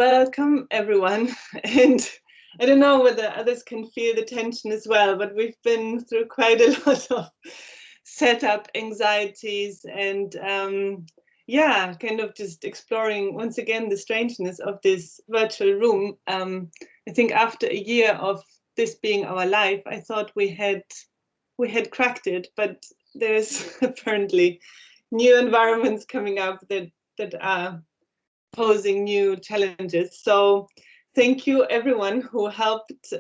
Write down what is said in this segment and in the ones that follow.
Welcome, everyone. And I don't know whether others can feel the tension as well, but we've been through quite a lot of setup anxieties and yeah, kind of just exploring once again the strangeness of this virtual room. I think after a year of this being our life, I thought we had cracked it, but there's apparently new environments coming up that are posing new challenges. So thank you everyone who helped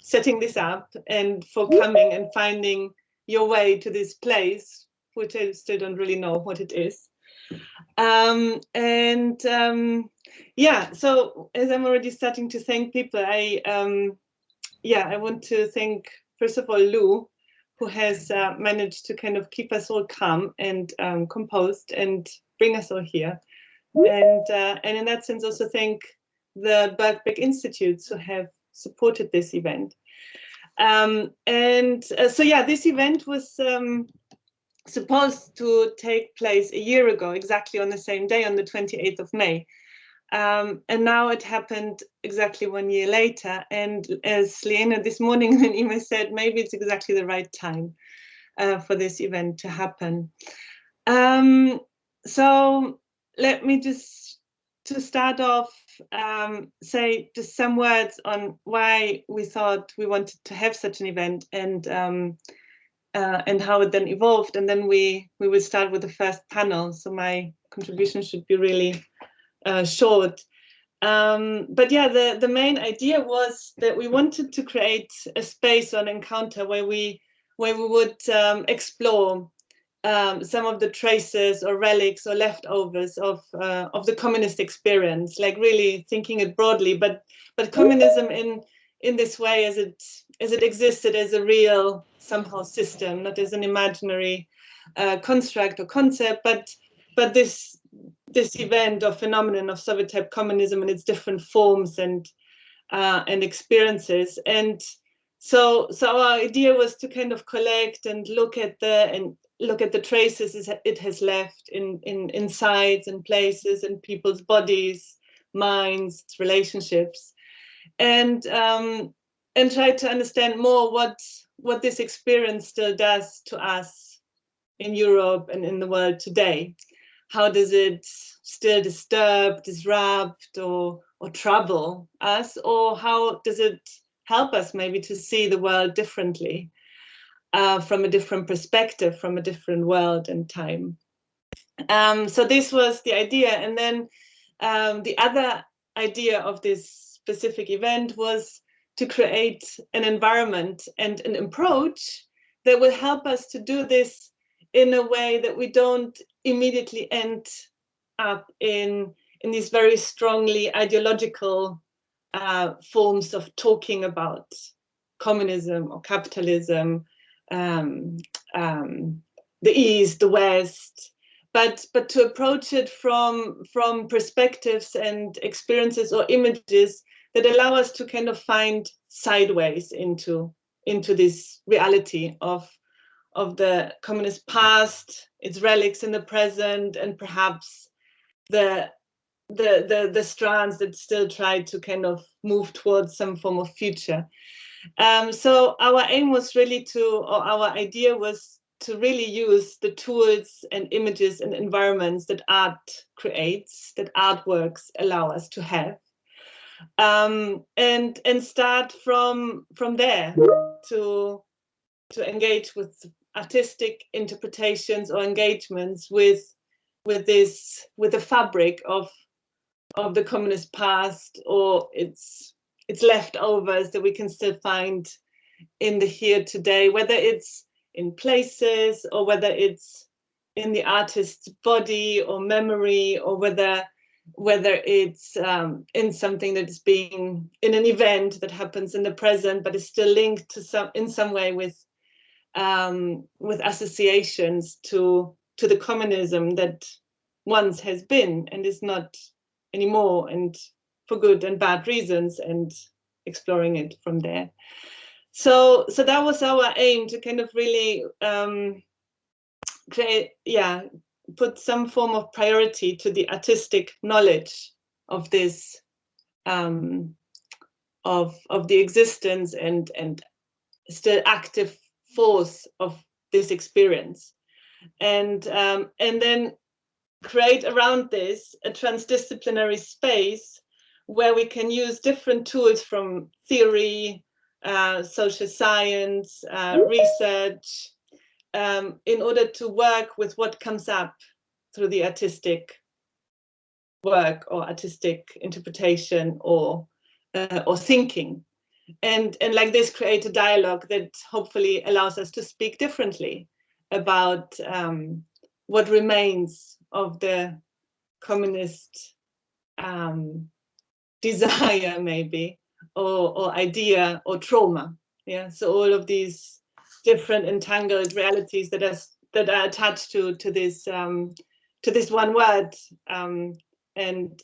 setting this up and for coming and finding your way to this place, which I still don't really know what it is. Yeah, so as I'm already starting to thank people, I want to thank first of all Lou, who has managed to kind of keep us all calm and composed and bring us all here. And in that sense, also thank the Birkbeck Institutes who have supported this event. So yeah, this event was supposed to take place a year ago, exactly on the same day, on the 28th of May. And now it happened exactly 1 year later. And as Lena this morning in an email said, maybe it's exactly the right time for this event to happen. So let me just, to start off, say just some words on why we thought we wanted to have such an event and how it then evolved. And then we will start with the first panel. So my contribution should be really short. But yeah, the main idea was that we wanted to create a space or an encounter where we would explore some of the traces or relics or leftovers of the communist experience, like really thinking it broadly, but communism in this way as it existed as a real somehow system, not as an imaginary construct or concept, but this event or phenomenon of Soviet type communism and its different forms and experiences. And so our idea was to kind of collect and look at the traces it has left in sites and places and people's bodies, minds, relationships, and try to understand more what this experience still does to us in Europe and in the world today. How does it still disturb, disrupt, or trouble us, or how does it help us maybe to see the world differently, from a different perspective, from a different world and time. So this was the idea. And then the other idea of this specific event was to create an environment and an approach that will help us to do this in a way that we don't immediately end up in these very strongly ideological forms of talking about communism or capitalism, the East, the West, but to approach it from perspectives and experiences or images that allow us to kind of find sideways into this reality of the communist past, its relics in the present, and perhaps the strands that still try to kind of move towards some form of future. So our aim was really our idea was to really use the tools and images and environments that art creates, that artworks allow us to have, and start from there to engage with artistic interpretations or engagements with the fabric of the communist past or its leftovers that we can still find in the here today, whether it's in places or whether it's in the artist's body or memory, or whether it's in something that is being in an event that happens in the present but is still linked to in some way with associations to the communism that once has been and is not anymore, and for good and bad reasons, and exploring it from there. So that was our aim, to kind of really put some form of priority to the artistic knowledge of this of the existence and still active force of this experience, and then create around this a transdisciplinary space where we can use different tools from theory, social science, research, in order to work with what comes up through the artistic work or artistic interpretation or thinking, and like this create a dialogue that hopefully allows us to speak differently about what remains of the communist desire, maybe, or idea or trauma. Yeah, so all of these different entangled realities that are attached to this one word, and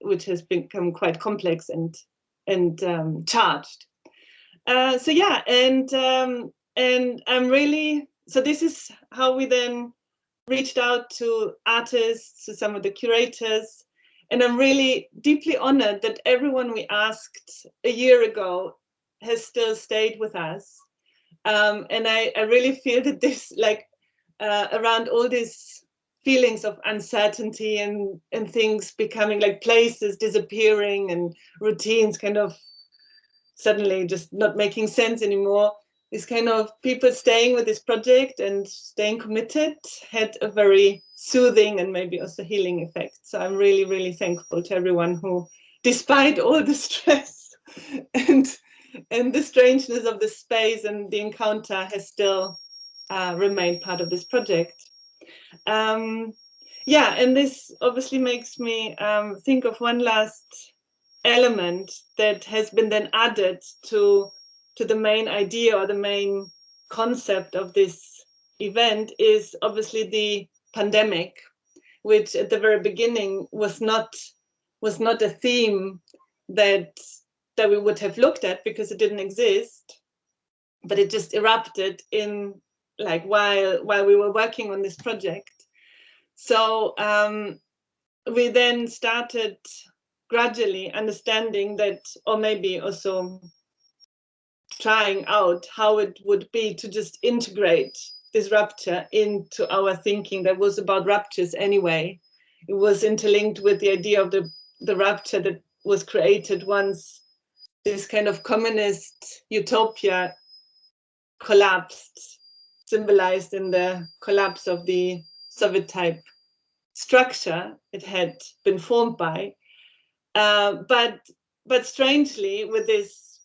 which has become quite complex and charged. So yeah, and I'm really, so this is how we then reached out to artists, to some of the curators, and I'm really deeply honored that everyone we asked a year ago has still stayed with us. And I really feel that this, like, around all these feelings of uncertainty and things becoming like places disappearing and routines kind of suddenly just not making sense anymore, this kind of people staying with this project and staying committed had a very soothing and maybe also healing effect. So I'm really, really thankful to everyone who, despite all the stress and the strangeness of the space and the encounter, has still remained part of this project. Yeah, and this obviously makes me think of one last element that has been then added to the main idea or the main concept of this event, is obviously the pandemic, which at the very beginning was not a theme that we would have looked at because it didn't exist, but it just erupted in, like, while we were working on this project. So we then started gradually understanding that, or maybe also trying out how it would be to just integrate this rupture into our thinking that was about ruptures anyway. It was interlinked with the idea of the rupture that was created once this kind of communist utopia collapsed, symbolized in the collapse of the Soviet type structure it had been formed by. But strangely, with this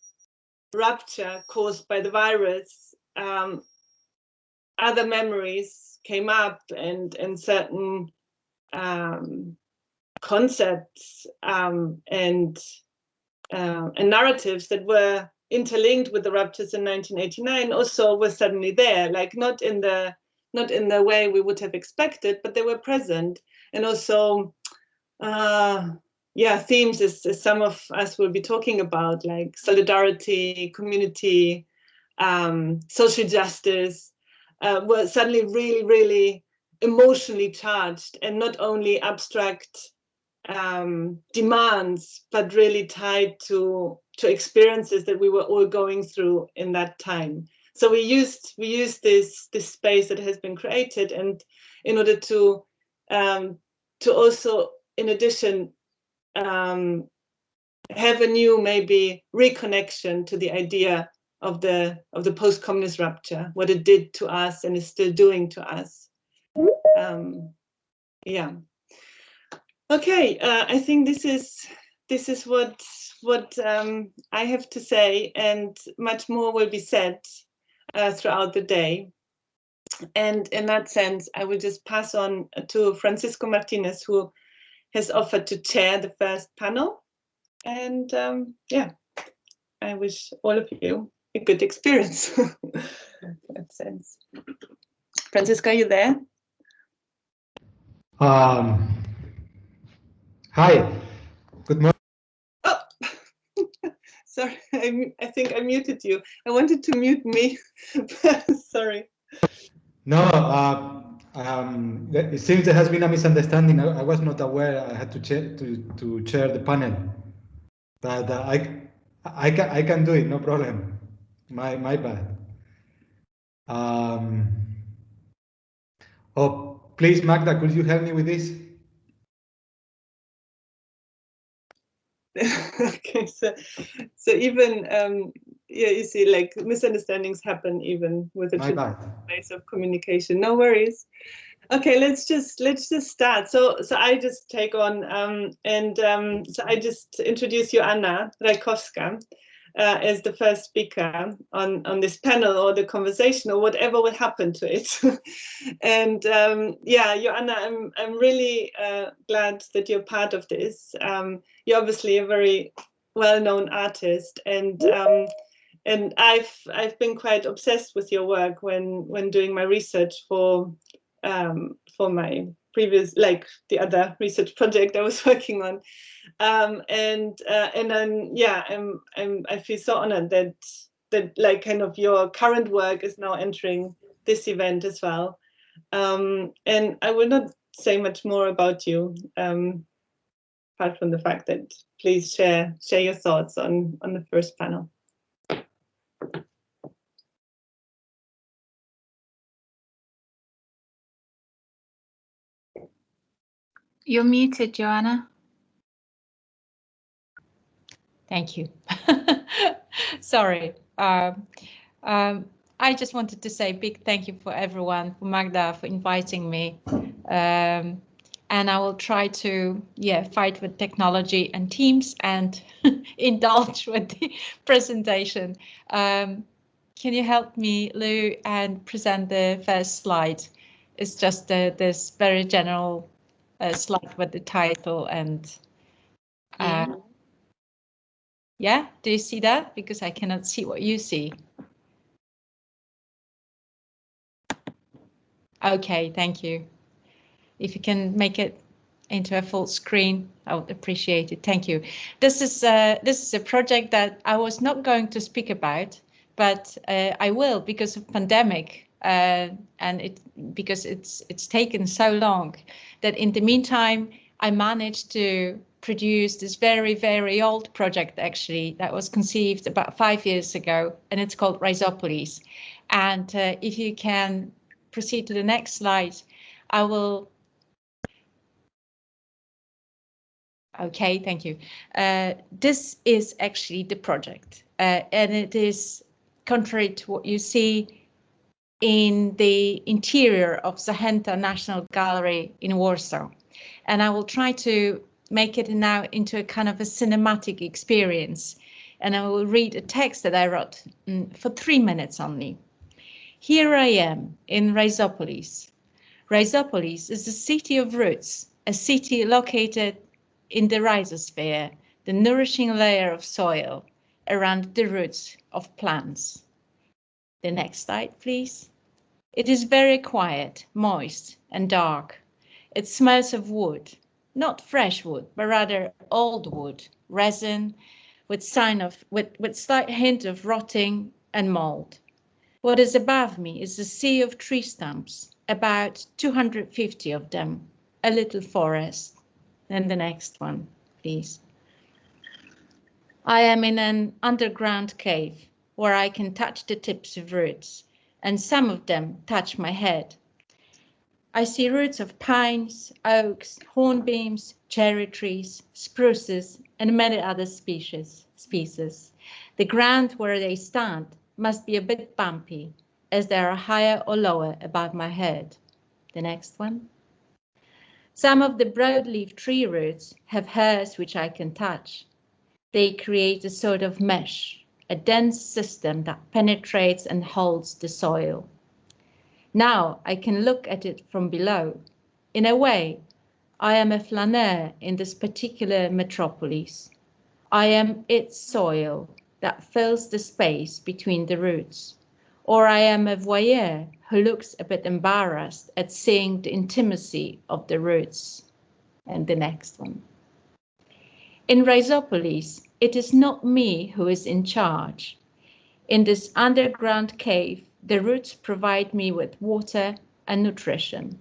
rupture caused by the virus, other memories came up, and certain concepts and narratives that were interlinked with the ruptures in 1989 also were suddenly there, like not in the way we would have expected, but they were present. And also themes as some of us will be talking about, like solidarity, community, social justice, were suddenly really, really emotionally charged, and not only abstract demands, but really tied to experiences that we were all going through in that time. So we used this space that has been created, and in order to also, in addition, have a new, maybe, reconnection to the idea of the post-communist rupture, what it did to us and is still doing to us. Yeah. Okay, I think this is what I have to say, and much more will be said throughout the day. And in that sense, I will just pass on to Francisco Martinez, who has offered to chair the first panel. And I wish all of you a good experience. In that sense. Francisco, are you there? Hi, good morning. Oh, sorry, I think I muted you. I wanted to mute me. Sorry. No, It seems there has been a misunderstanding. I was not aware I had to chair the panel. But I can do it, no problem. My bad. Oh, please, Magda, could you help me with this? Okay, so even yeah, you see, like misunderstandings happen even with the traditional ways of communication. No worries. Okay, let's just start. So I just take on so I just introduce Joanna Rajkowska as the first speaker on this panel or the conversation or whatever will happen to it. And yeah, Joanna, I'm really glad that you're part of this. You're obviously a very well-known artist, and I've been quite obsessed with your work when doing my research for my previous, like the other research project I was working on, and then yeah, I feel so honored that like kind of your current work is now entering this event as well, and I will not say much more about you, apart from the fact that please share your thoughts on the first panel. You're muted, Joanna. Thank you. Sorry. I just wanted to say a big thank you for everyone, for Magda, for inviting me. And I will try to, fight with technology and Teams and indulge with the presentation. Can you help me, Lou, and present the first slide? It's just this very general slide with the title and yeah, do you see that? Because I cannot see what you see. Okay, thank you. If you can make it into a full screen, I would appreciate it. Thank you. This is a project that I was not going to speak about, but I will because of pandemic, and because it's taken so long that in the meantime I managed to produce this very, very old project actually that was conceived about 5 years ago, and it's called Rhizopolis. And if you can proceed to the next slide, I will. Okay, thank you. This is actually the project, and it is contrary to what you see in the interior of Zachęta National Gallery in Warsaw. And I will try to make it now into a kind of a cinematic experience. And I will read a text that I wrote for 3 minutes only. Here I am in Rhizopolis. Rhizopolis is a city of roots, a city located in the rhizosphere, the nourishing layer of soil around the roots of plants. The next slide, please. It is very quiet, moist, and dark. It smells of wood, not fresh wood, but rather old wood, resin, with slight hint of rotting and mold. What is above me is a sea of tree stumps, about 250 of them, a little forest. Then the next one, please. I am in an underground cave where I can touch the tips of roots, and some of them touch my head. I see roots of pines, oaks, hornbeams, cherry trees, spruces, and many other species. The ground where they stand must be a bit bumpy, as they are higher or lower above my head. The next one. Some of the broadleaf tree roots have hairs which I can touch. They create a sort of mesh, a dense system that penetrates and holds the soil. Now I can look at it from below. In a way, I am a flaneur in this particular metropolis. I am its soil that fills the space between the roots. Or I am a voyeur who looks a bit embarrassed at seeing the intimacy of the roots. And the next one. In Rhizopolis, it is not me who is in charge. In this underground cave, the roots provide me with water and nutrition.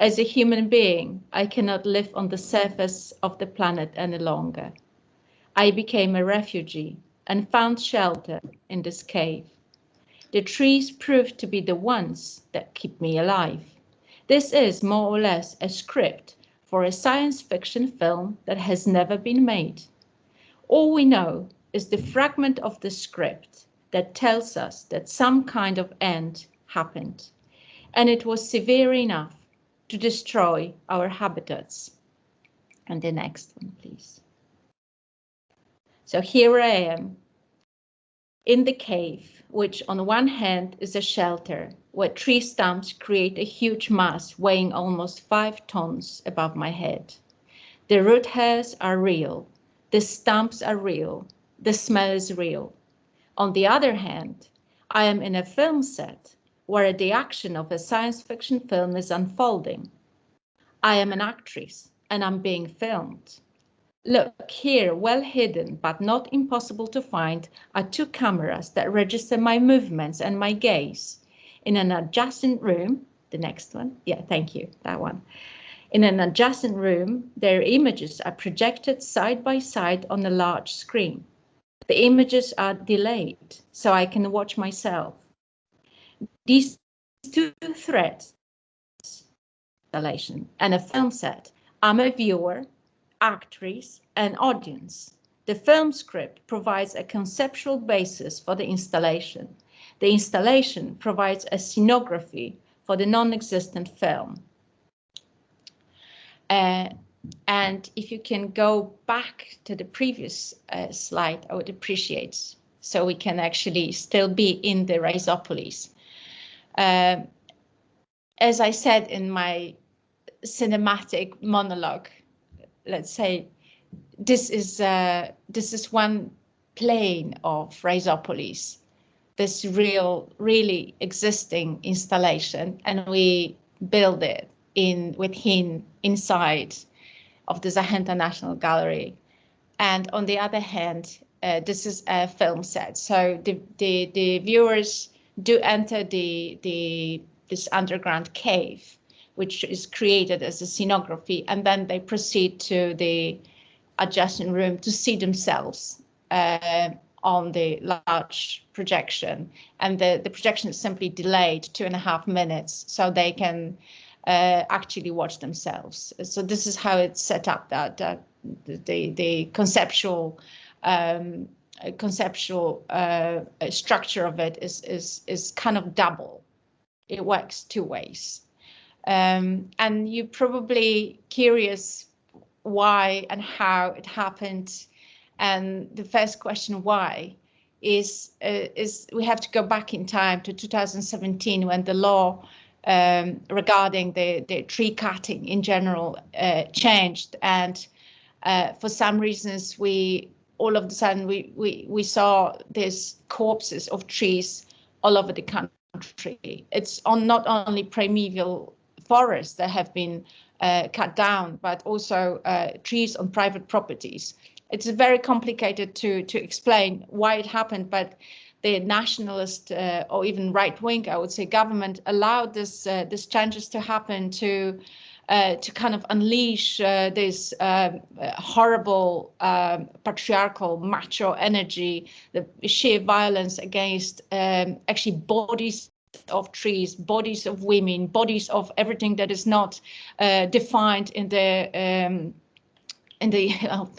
As a human being, I cannot live on the surface of the planet any longer. I became a refugee and found shelter in this cave. The trees proved to be the ones that keep me alive. This is more or less a script for a science fiction film that has never been made. All we know is the fragment of the script that tells us that some kind of end happened, and it was severe enough to destroy our habitats. And the next one, please. So here I am in the cave, which on one hand is a shelter where tree stumps create a huge mass weighing almost 5 tons above my head. The root hairs are real, the stumps are real, the smell is real. On the other hand, I am in a film set where the action of a science fiction film is unfolding. I am an actress and I'm being filmed. Look here, well hidden but not impossible to find, are 2 cameras that register my movements and my gaze. In an adjacent room, the next one, yeah, thank you, that one. In an adjacent room, their images are projected side by side on a large screen. The images are delayed, so I can watch myself. These 2 threads, installation and a film set, I'm a viewer, actress, and audience. The film script provides a conceptual basis for the installation. The installation provides a scenography for the non-existent film. And if you can go back to the previous slide, I would appreciate, so we can actually still be in the Rhizopolis. As I said in my cinematic monologue, let's say this is one plane of Rhizopolis, this really existing installation, and we build it inside of the Zahenta National Gallery. And on the other hand, this is a film set. So the viewers do enter this underground cave, which is created as a scenography, and then they proceed to the adjacent room to see themselves on the large projection. And the projection is simply delayed 2.5 minutes, so they can actually watch themselves. So this is how it's set up, that the conceptual structure of it is kind of double. It works 2 ways. And you're probably curious why and how it happened. And the first question, why, is we have to go back in time to 2017, when the law regarding the tree cutting in general changed, and for some reasons all of a sudden we saw these corpses of trees all over the country. It's not only primeval forests that have been cut down, but also trees on private properties. It's very complicated to explain why it happened, but the nationalist or even right-wing, I would say, government allowed this changes to happen to kind of unleash this horrible patriarchal macho energy, the sheer violence against actually bodies of trees, bodies of women, bodies of everything that is not defined in the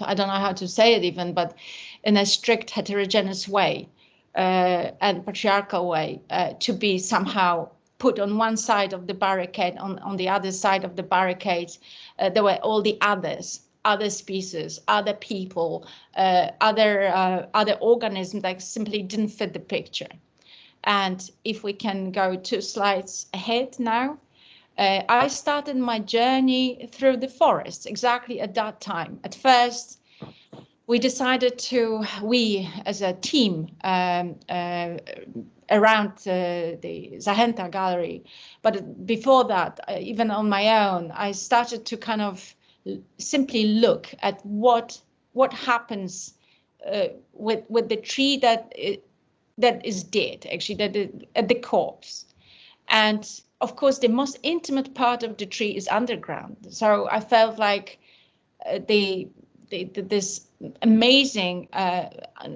I don't know how to say it even, but in a strict heterogeneous way and patriarchal way, to be somehow put on one side of the barricade. On the other side of the barricade, there were all the others, other species, other people, other organisms that simply didn't fit the picture. And if we can go 2 slides ahead now. I started my journey through the forests exactly at that time. At first, we decided we as a team around the Zahenta Gallery, but before that, even on my own, I started to kind of simply look at what happens with the tree that is dead, actually, at the corpse. And of course, the most intimate part of the tree is underground. So I felt like this amazing,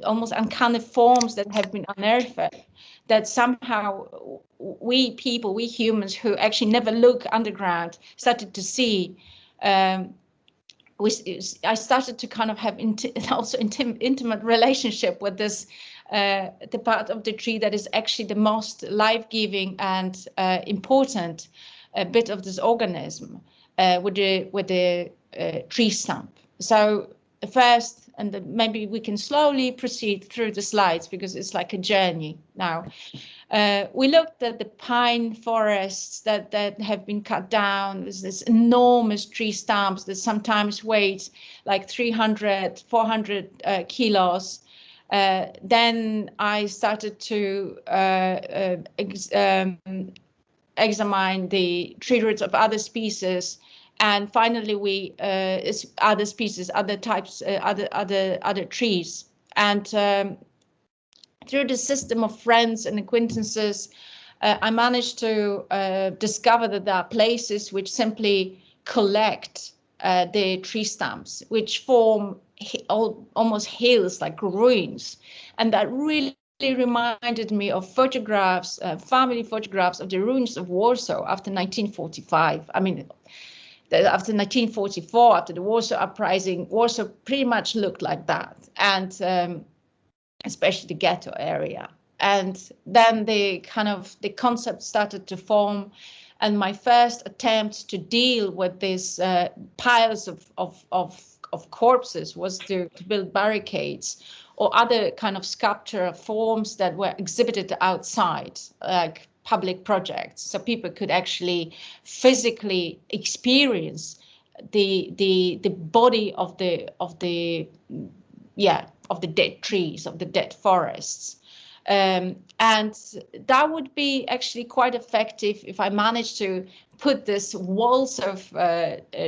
almost uncanny forms that have been unearthed, that somehow we people, we humans who actually never look underground, started to see. I started to kind of have intimate relationship with this, the part of the tree that is actually the most life-giving and important bit of this organism, with the tree stump. So first, and maybe we can slowly proceed through the slides because it's like a journey now. We looked at the pine forests that have been cut down. There's this enormous tree stumps that sometimes weighed like 300, 400 kilos. Then I started to examine the tree roots of other species. And finally, we other species, other types, other trees. And through the system of friends and acquaintances, I managed to discover that there are places which simply collect the tree stumps, which form almost hills, like ruins. And that really reminded me of photographs, family photographs of the ruins of Warsaw after 1945. I mean, after 1944, after the Warsaw Uprising, Warsaw pretty much looked like that. And especially the ghetto area. And then the concept started to form, and my first attempt to deal with these piles of corpses was to build barricades or other kind of sculptural forms that were exhibited outside, like public projects, so people could actually physically experience the body of the dead trees, of the dead forests. And that would be actually quite effective if I managed to put this walls of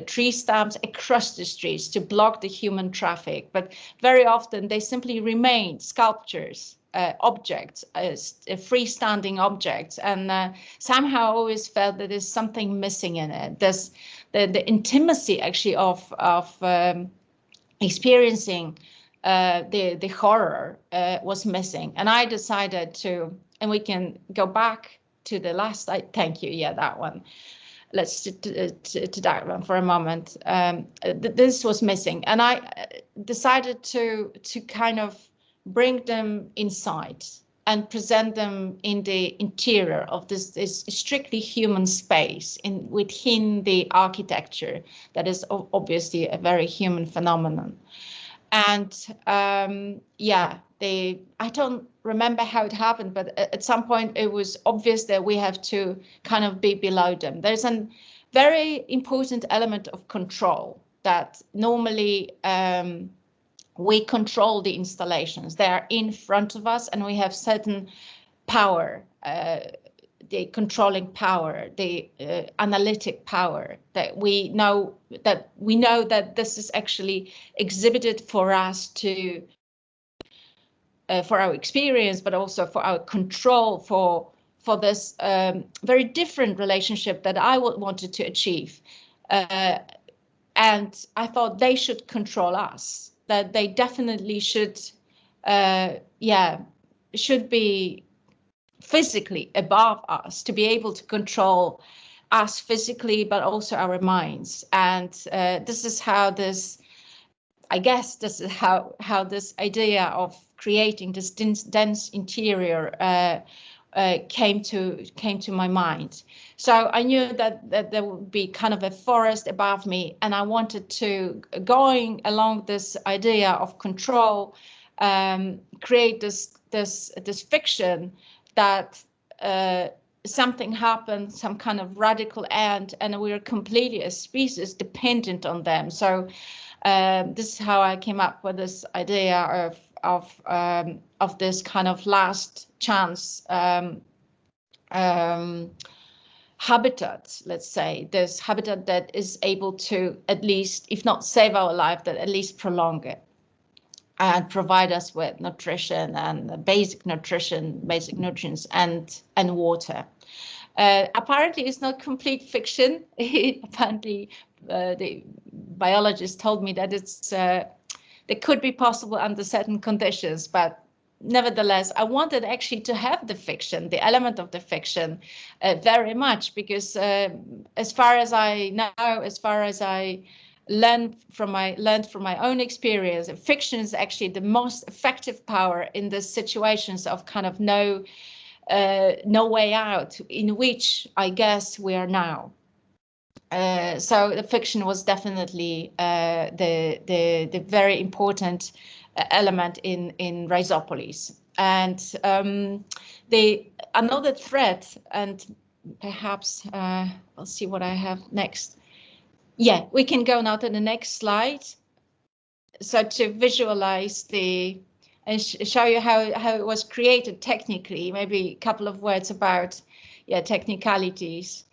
tree stumps across the streets to block the human traffic. But very often they simply remain sculptures, objects, freestanding objects. And somehow I always felt that there's something missing in it. There's the intimacy actually of experiencing the horror was missing. And I decided to, and we can go back to the last slide. Thank you. Yeah, that one. Let's to that one for a moment. This was missing, and I decided to kind of bring them inside and present them in the interior of this strictly human space within the architecture that is obviously a very human phenomenon. And I don't remember how it happened, but at some point it was obvious that we have to kind of be below them. There's a very important element of control that normally we control the installations. They are in front of us and we have certain power, the controlling power, the analytic power, that we know that this is actually exhibited for us to for our experience, but also for our control, for this very different relationship that I wanted to achieve. And I thought they should control us, that they definitely should be physically above us, to be able to control us physically, but also our minds. And this is how this, I guess, this is how this idea of creating this dense interior came to my mind. So I knew that there would be kind of a forest above me, and I wanted to, going along this idea of control, create this fiction that something happened, some kind of radical end, and we are completely as species dependent on them. So this is how I came up with this idea of this kind of last chance habitat, let's say, this habitat that is able to at least, if not save our life, that at least prolong it and provide us with nutrition and basic nutrients and water. Apparently, it's not complete fiction. Apparently, the biologist told me that it's that could be possible under certain conditions, but nevertheless, I wanted actually to have the fiction, the element of the fiction, very much, because as far as I know, as far as I learned from my own experience, fiction is actually the most effective power in the situations of kind of no way out, in which I guess we are now. So the fiction was definitely the very important element in Rhizopolis. And the another threat, and perhaps I'll see what I have next. Yeah, we can go now to the next slide. So to visualize the and show you how it was created technically, maybe a couple of words about technicalities.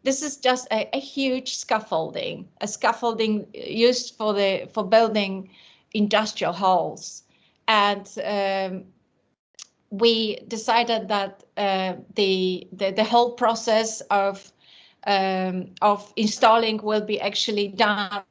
This is just a huge scaffolding, used for building industrial halls, and we decided that the whole process of installing will be actually done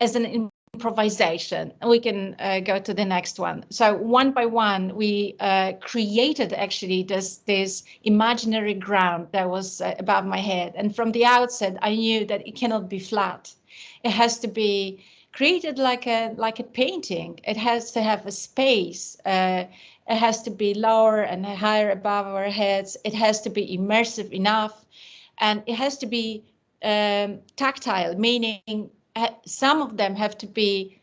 as an improvisation. We can go to the next one. So one by one, we created actually this imaginary ground that was above my head. And from the outset, I knew that it cannot be flat. It has to be created like a painting. It has to have a space. It has to be lower and higher above our heads. It has to be immersive enough, and it has to be tactile, meaning some of them have to be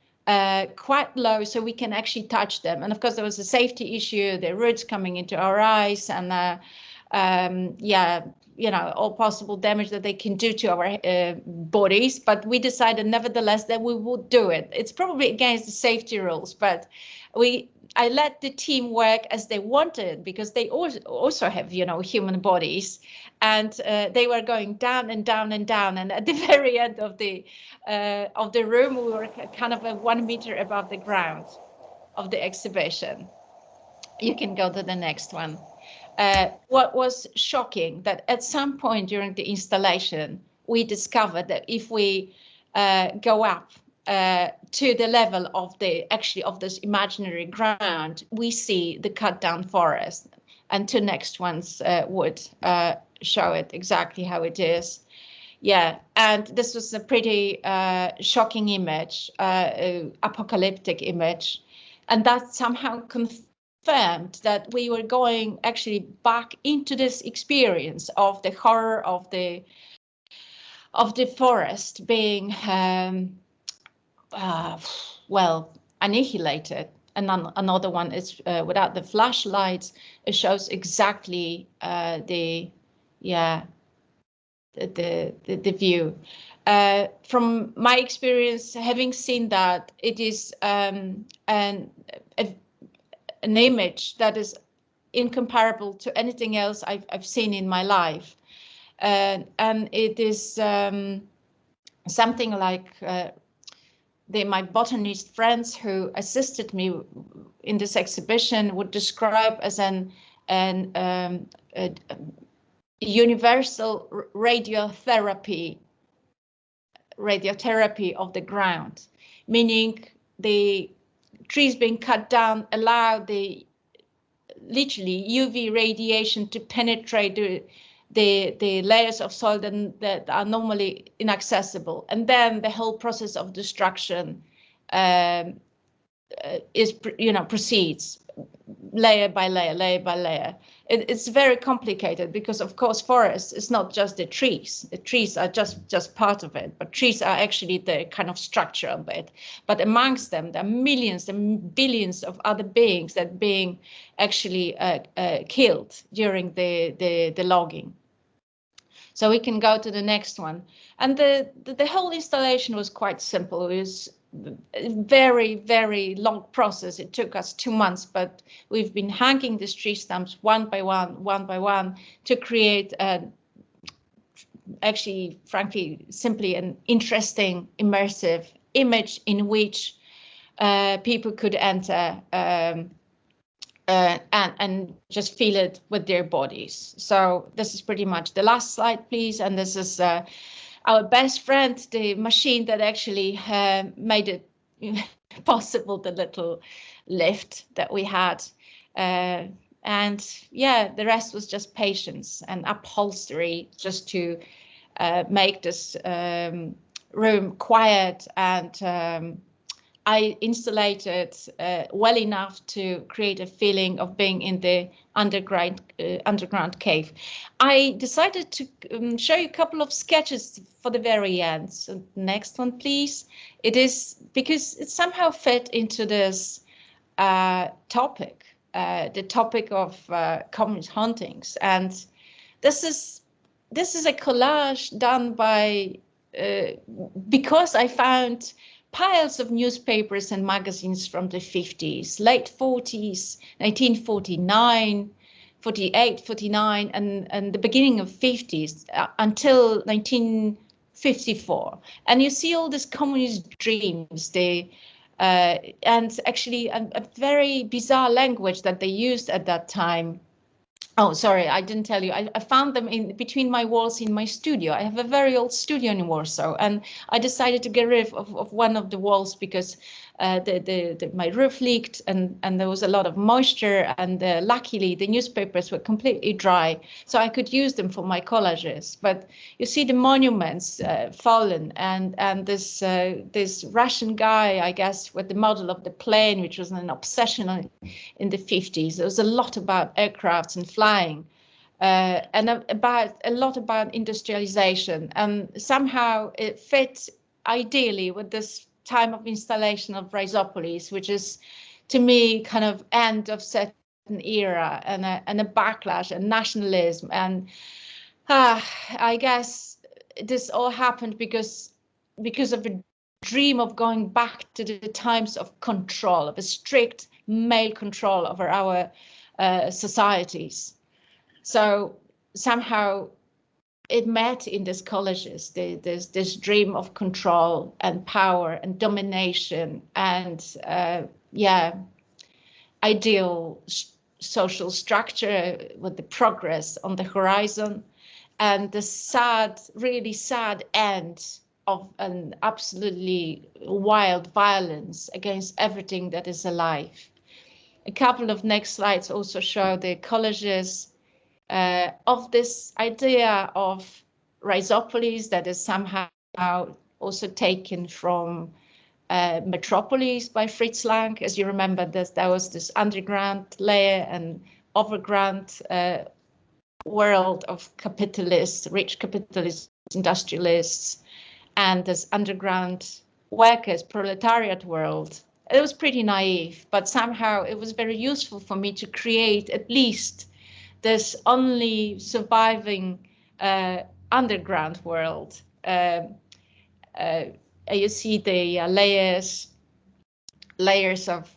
quite low so we can actually touch them. And of course, there was a safety issue, the roots coming into our eyes, and all possible damage that they can do to our bodies. But we decided nevertheless that we would do it. It's probably against the safety rules, but I let the team work as they wanted, because they also have, human bodies, and they were going down and down and down. And at the very end of the room, we were kind of 1 meter above the ground of the exhibition. You can go to the next one. What was shocking, that at some point during the installation, we discovered that if we go up to the level of this imaginary ground, we see the cut down forest. And two next ones would show it exactly how it is. Yeah, and this was a pretty shocking image, apocalyptic image, and that somehow confirmed that we were going actually back into this experience of the horror of the forest being annihilated. And another one is without the flashlights. It shows exactly the view. From my experience, having seen that, it is an image that is incomparable to anything else I've seen in my life, and it is something like my botanist friends who assisted me in this exhibition would describe as an universal radiotherapy of the ground, meaning the trees being cut down allow the literally UV radiation to penetrate the layers of soil that are normally inaccessible, and then the whole process of destruction proceeds layer by layer. It's very complicated, because of course forests is not just the trees. The trees are just part of it, but trees are actually the kind of structure of it. But amongst them, there are millions and billions of other beings that are being actually killed during the logging. So we can go to the next one. And the whole installation was quite simple. It was a very, very long process. It took us 2 months, but we've been hanging these tree stumps one by one to create actually, frankly, simply an interesting, immersive image in which people could enter and just feel it with their bodies. So this is pretty much the last slide, please. And this is our best friend, the machine that actually made it possible, the little lift that we had. And yeah, the rest was just patience and upholstery just to make this room quiet, and I installed it well enough to create a feeling of being in the underground cave. I decided to show you a couple of sketches for the very end. So next one, please. It is because it somehow fit into this topic, the topic of communist hauntings, and this is a collage done by because I found piles of newspapers and magazines from the 50s, late 40s, 1949, 48, 49, and the beginning of 50s until 1954. And you see all these communist dreams, and actually a very bizarre language that they used at that time. Oh, sorry, I didn't tell you. I found them in between my walls in my studio. I have a very old studio in Warsaw, and I decided to get rid of one of the walls because my roof leaked, and there was a lot of moisture, and luckily the newspapers were completely dry, so I could use them for my collages. But you see the monuments fallen, and this Russian guy, I guess, with the model of the plane, which was an obsession in the 50s. There was a lot about aircrafts and flying, and a lot about industrialization, and somehow it fits ideally with this time of installation of Rajkowska, which is, to me, kind of end of certain era, and a backlash and nationalism. And I guess this all happened because of a dream of going back to the times of control, of a strict male control over our societies. So somehow it met in these colleges, this dream of control and power and domination, and ideal social structure with the progress on the horizon, and the sad, really sad end of an absolutely wild violence against everything that is alive. A couple of next slides also show the collages of this idea of Rhizopolis that is somehow also taken from Metropolis by Fritz Lang. As you remember, there was this underground layer and overground world of capitalists, rich capitalists, industrialists, and this underground workers, proletariat world. It was pretty naive, but somehow it was very useful for me to create at least this only surviving underground world. You see the layers of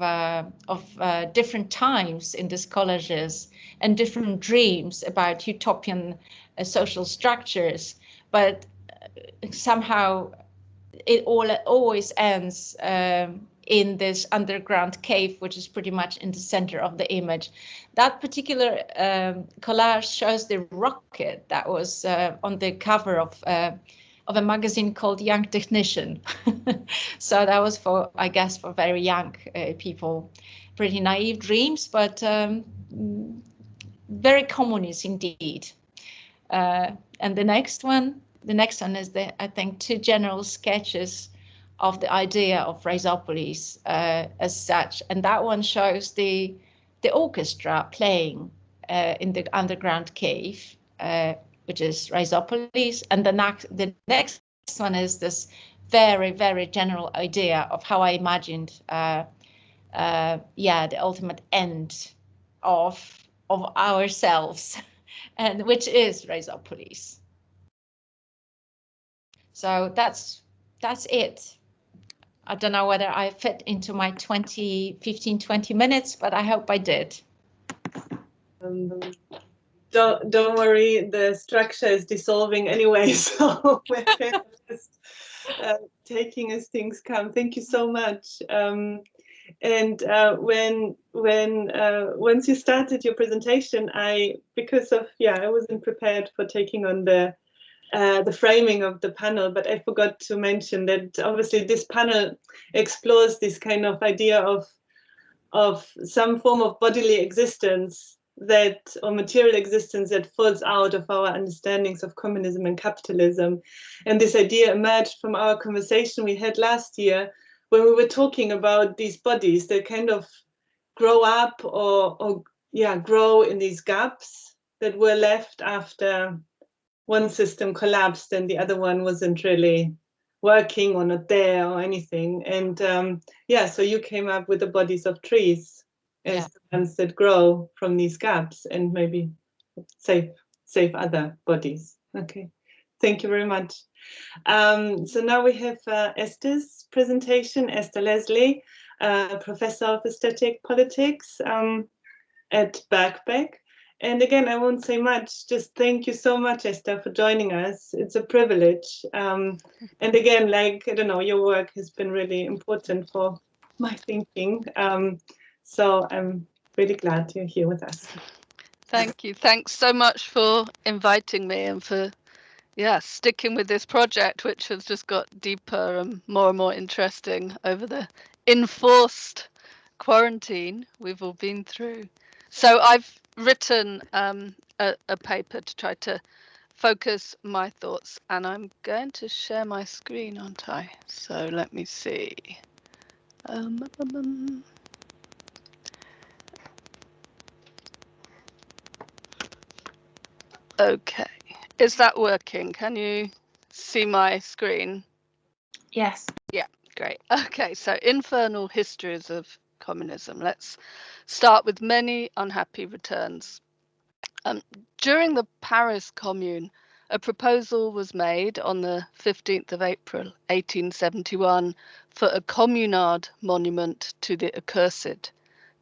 different times in these collages, and different dreams about utopian social structures, but somehow it always ends in this underground cave, which is pretty much in the center of the image. That particular collage shows the rocket that was on the cover of a magazine called Young Technician. So that was for, I guess, for very young people, pretty naive dreams, but very communist indeed. And the next one is I think, two general sketches of the idea of Rhizopolis as such, and that one shows the orchestra playing in the underground cave, which is Rhizopolis, and the next one is this very, very general idea of how I imagined, the ultimate end of ourselves, and which is Rhizopolis. So that's it. I don't know whether I fit into my 15-20 minutes, but I hope I did. Don't worry, the structure is dissolving anyway, so we're just taking as things come. Thank you so much. And once you started your presentation, I wasn't prepared for taking on the framing of the panel, but I forgot to mention that obviously this panel explores this kind of idea of some form of bodily existence or material existence that falls out of our understandings of communism and capitalism. And this idea emerged from our conversation we had last year when we were talking about these bodies that kind of grow up or grow in these gaps that were left after one system collapsed and the other one wasn't really working or not there or anything. And so you came up with the bodies of trees as the ones that grow from these gaps and maybe save other bodies. Okay, thank you very much. So now we have Esther's presentation, Esther Leslie, Professor of Aesthetic Politics at Birkbeck. And again, I won't say much, just thank you so much, Esther, for joining us. It's a privilege. And again, your work has been really important for my thinking. So I'm really glad you're here with us. Thank you. Thanks so much for inviting me and for sticking with this project, which has just got deeper and more interesting over the enforced quarantine we've all been through. So I've written a paper to try to focus my thoughts, and I'm going to share my screen, aren't I? So let me see. Okay, is that working? Can you see my screen? Yes. Yeah, great. Okay, so infernal histories of communism. Let's start with many unhappy returns. During the Paris Commune, a proposal was made on the 15th of April 1871 for a communard monument to the accursed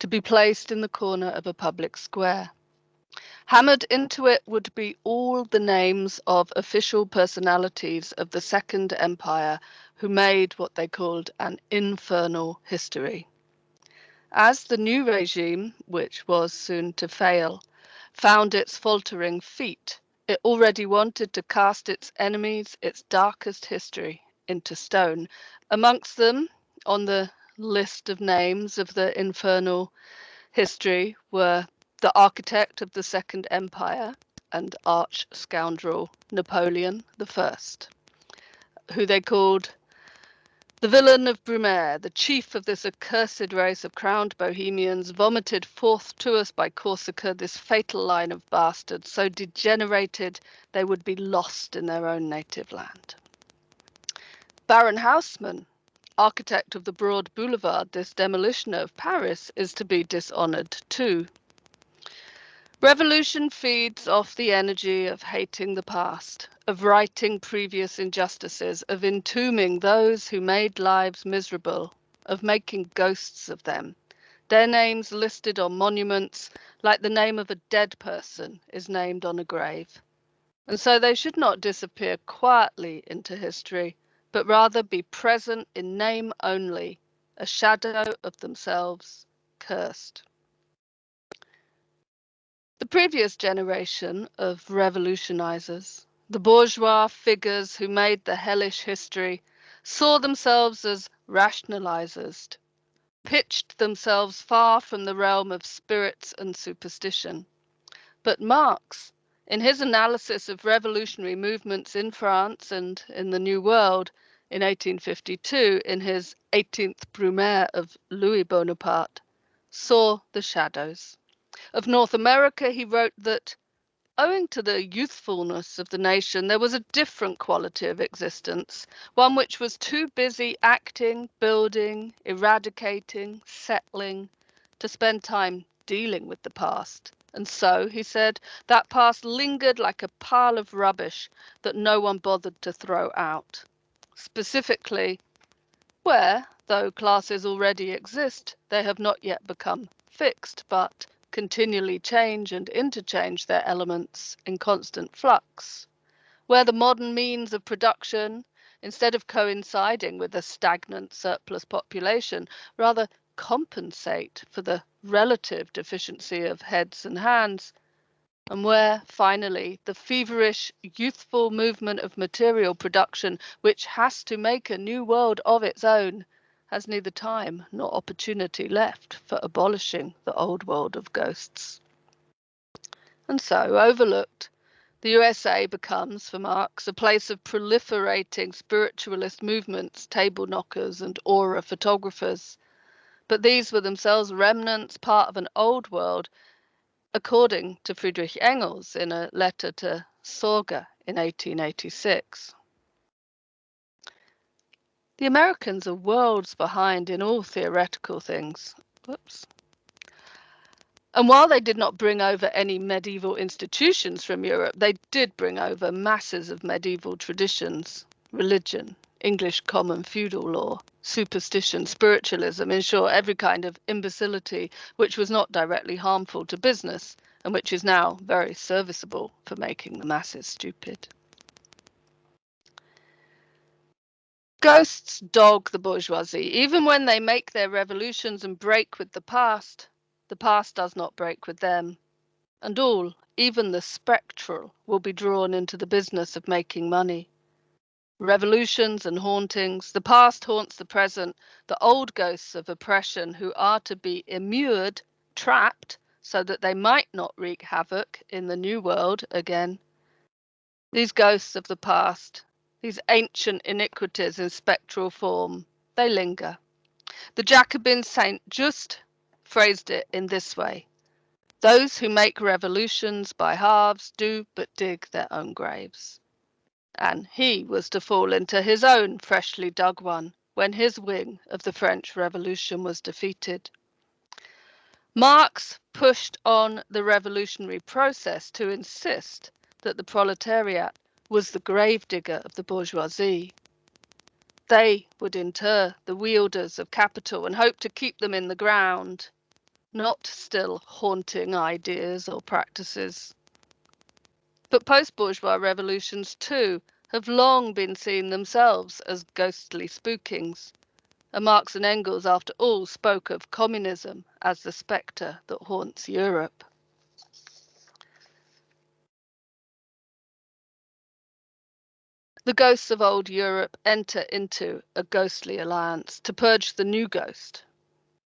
to be placed in the corner of a public square. Hammered into it would be all the names of official personalities of the Second Empire who made what they called an infernal history. As the new regime, which was soon to fail, found its faltering feet, it already wanted to cast its enemies, its darkest history, into stone. Amongst them, on the list of names of the infernal history, were the architect of the Second Empire and arch scoundrel Napoleon I, who they called the villain of Brumaire, the chief of this accursed race of crowned Bohemians, vomited forth to us by Corsica this fatal line of bastards, so degenerated they would be lost in their own native land. Baron Haussmann, architect of the broad boulevard, this demolitioner of Paris, is to be dishonoured too. Revolution feeds off the energy of hating the past, of righting previous injustices, of entombing those who made lives miserable, of making ghosts of them, their names listed on monuments like the name of a dead person is named on a grave. And so they should not disappear quietly into history, but rather be present in name only, a shadow of themselves, cursed. The previous generation of revolutionizers, the bourgeois figures who made the hellish history, saw themselves as rationalizers, pitched themselves far from the realm of spirits and superstition. But Marx, in his analysis of revolutionary movements in France and in the New World in 1852, in his 18th Brumaire of Louis Bonaparte, saw the shadows. Of North America, he wrote that, owing to the youthfulness of the nation, there was a different quality of existence, one which was too busy acting, building, eradicating, settling, to spend time dealing with the past. And so, he said, that past lingered like a pile of rubbish that no one bothered to throw out. Specifically, where, though classes already exist, they have not yet become fixed, but continually change and interchange their elements in constant flux, where the modern means of production, instead of coinciding with a stagnant surplus population, rather compensate for the relative deficiency of heads and hands, and where, finally, the feverish, youthful movement of material production, which has to make a new world of its own, has neither time nor opportunity left for abolishing the old world of ghosts. And so, overlooked, the USA becomes, for Marx, a place of proliferating spiritualist movements, table knockers, and aura photographers. But these were themselves remnants, part of an old world, according to Friedrich Engels in a letter to Sorge in 1886. The Americans are worlds behind in all theoretical things. Whoops. And while they did not bring over any medieval institutions from Europe, they did bring over masses of medieval traditions, religion, English common feudal law, superstition, spiritualism, in short, every kind of imbecility which was not directly harmful to business and which is now very serviceable for making the masses stupid. Ghosts dog the bourgeoisie. Even when they make their revolutions and break with the past does not break with them. And all, even the spectral, will be drawn into the business of making money. Revolutions and hauntings, the past haunts the present, the old ghosts of oppression who are to be immured, trapped, so that they might not wreak havoc in the new world again. These ghosts of the past, these ancient iniquities in spectral form, they linger. The Jacobin Saint Just phrased it in this way: those who make revolutions by halves do but dig their own graves. And he was to fall into his own freshly dug one when his wing of the French Revolution was defeated. Marx pushed on the revolutionary process to insist that the proletariat was the gravedigger of the bourgeoisie. They would inter the wielders of capital and hope to keep them in the ground, not still haunting ideas or practices. But post-bourgeois revolutions, too, have long been seen themselves as ghostly spookings. And Marx and Engels, after all, spoke of communism as the spectre that haunts Europe. The ghosts of old Europe enter into a ghostly alliance to purge the new ghost,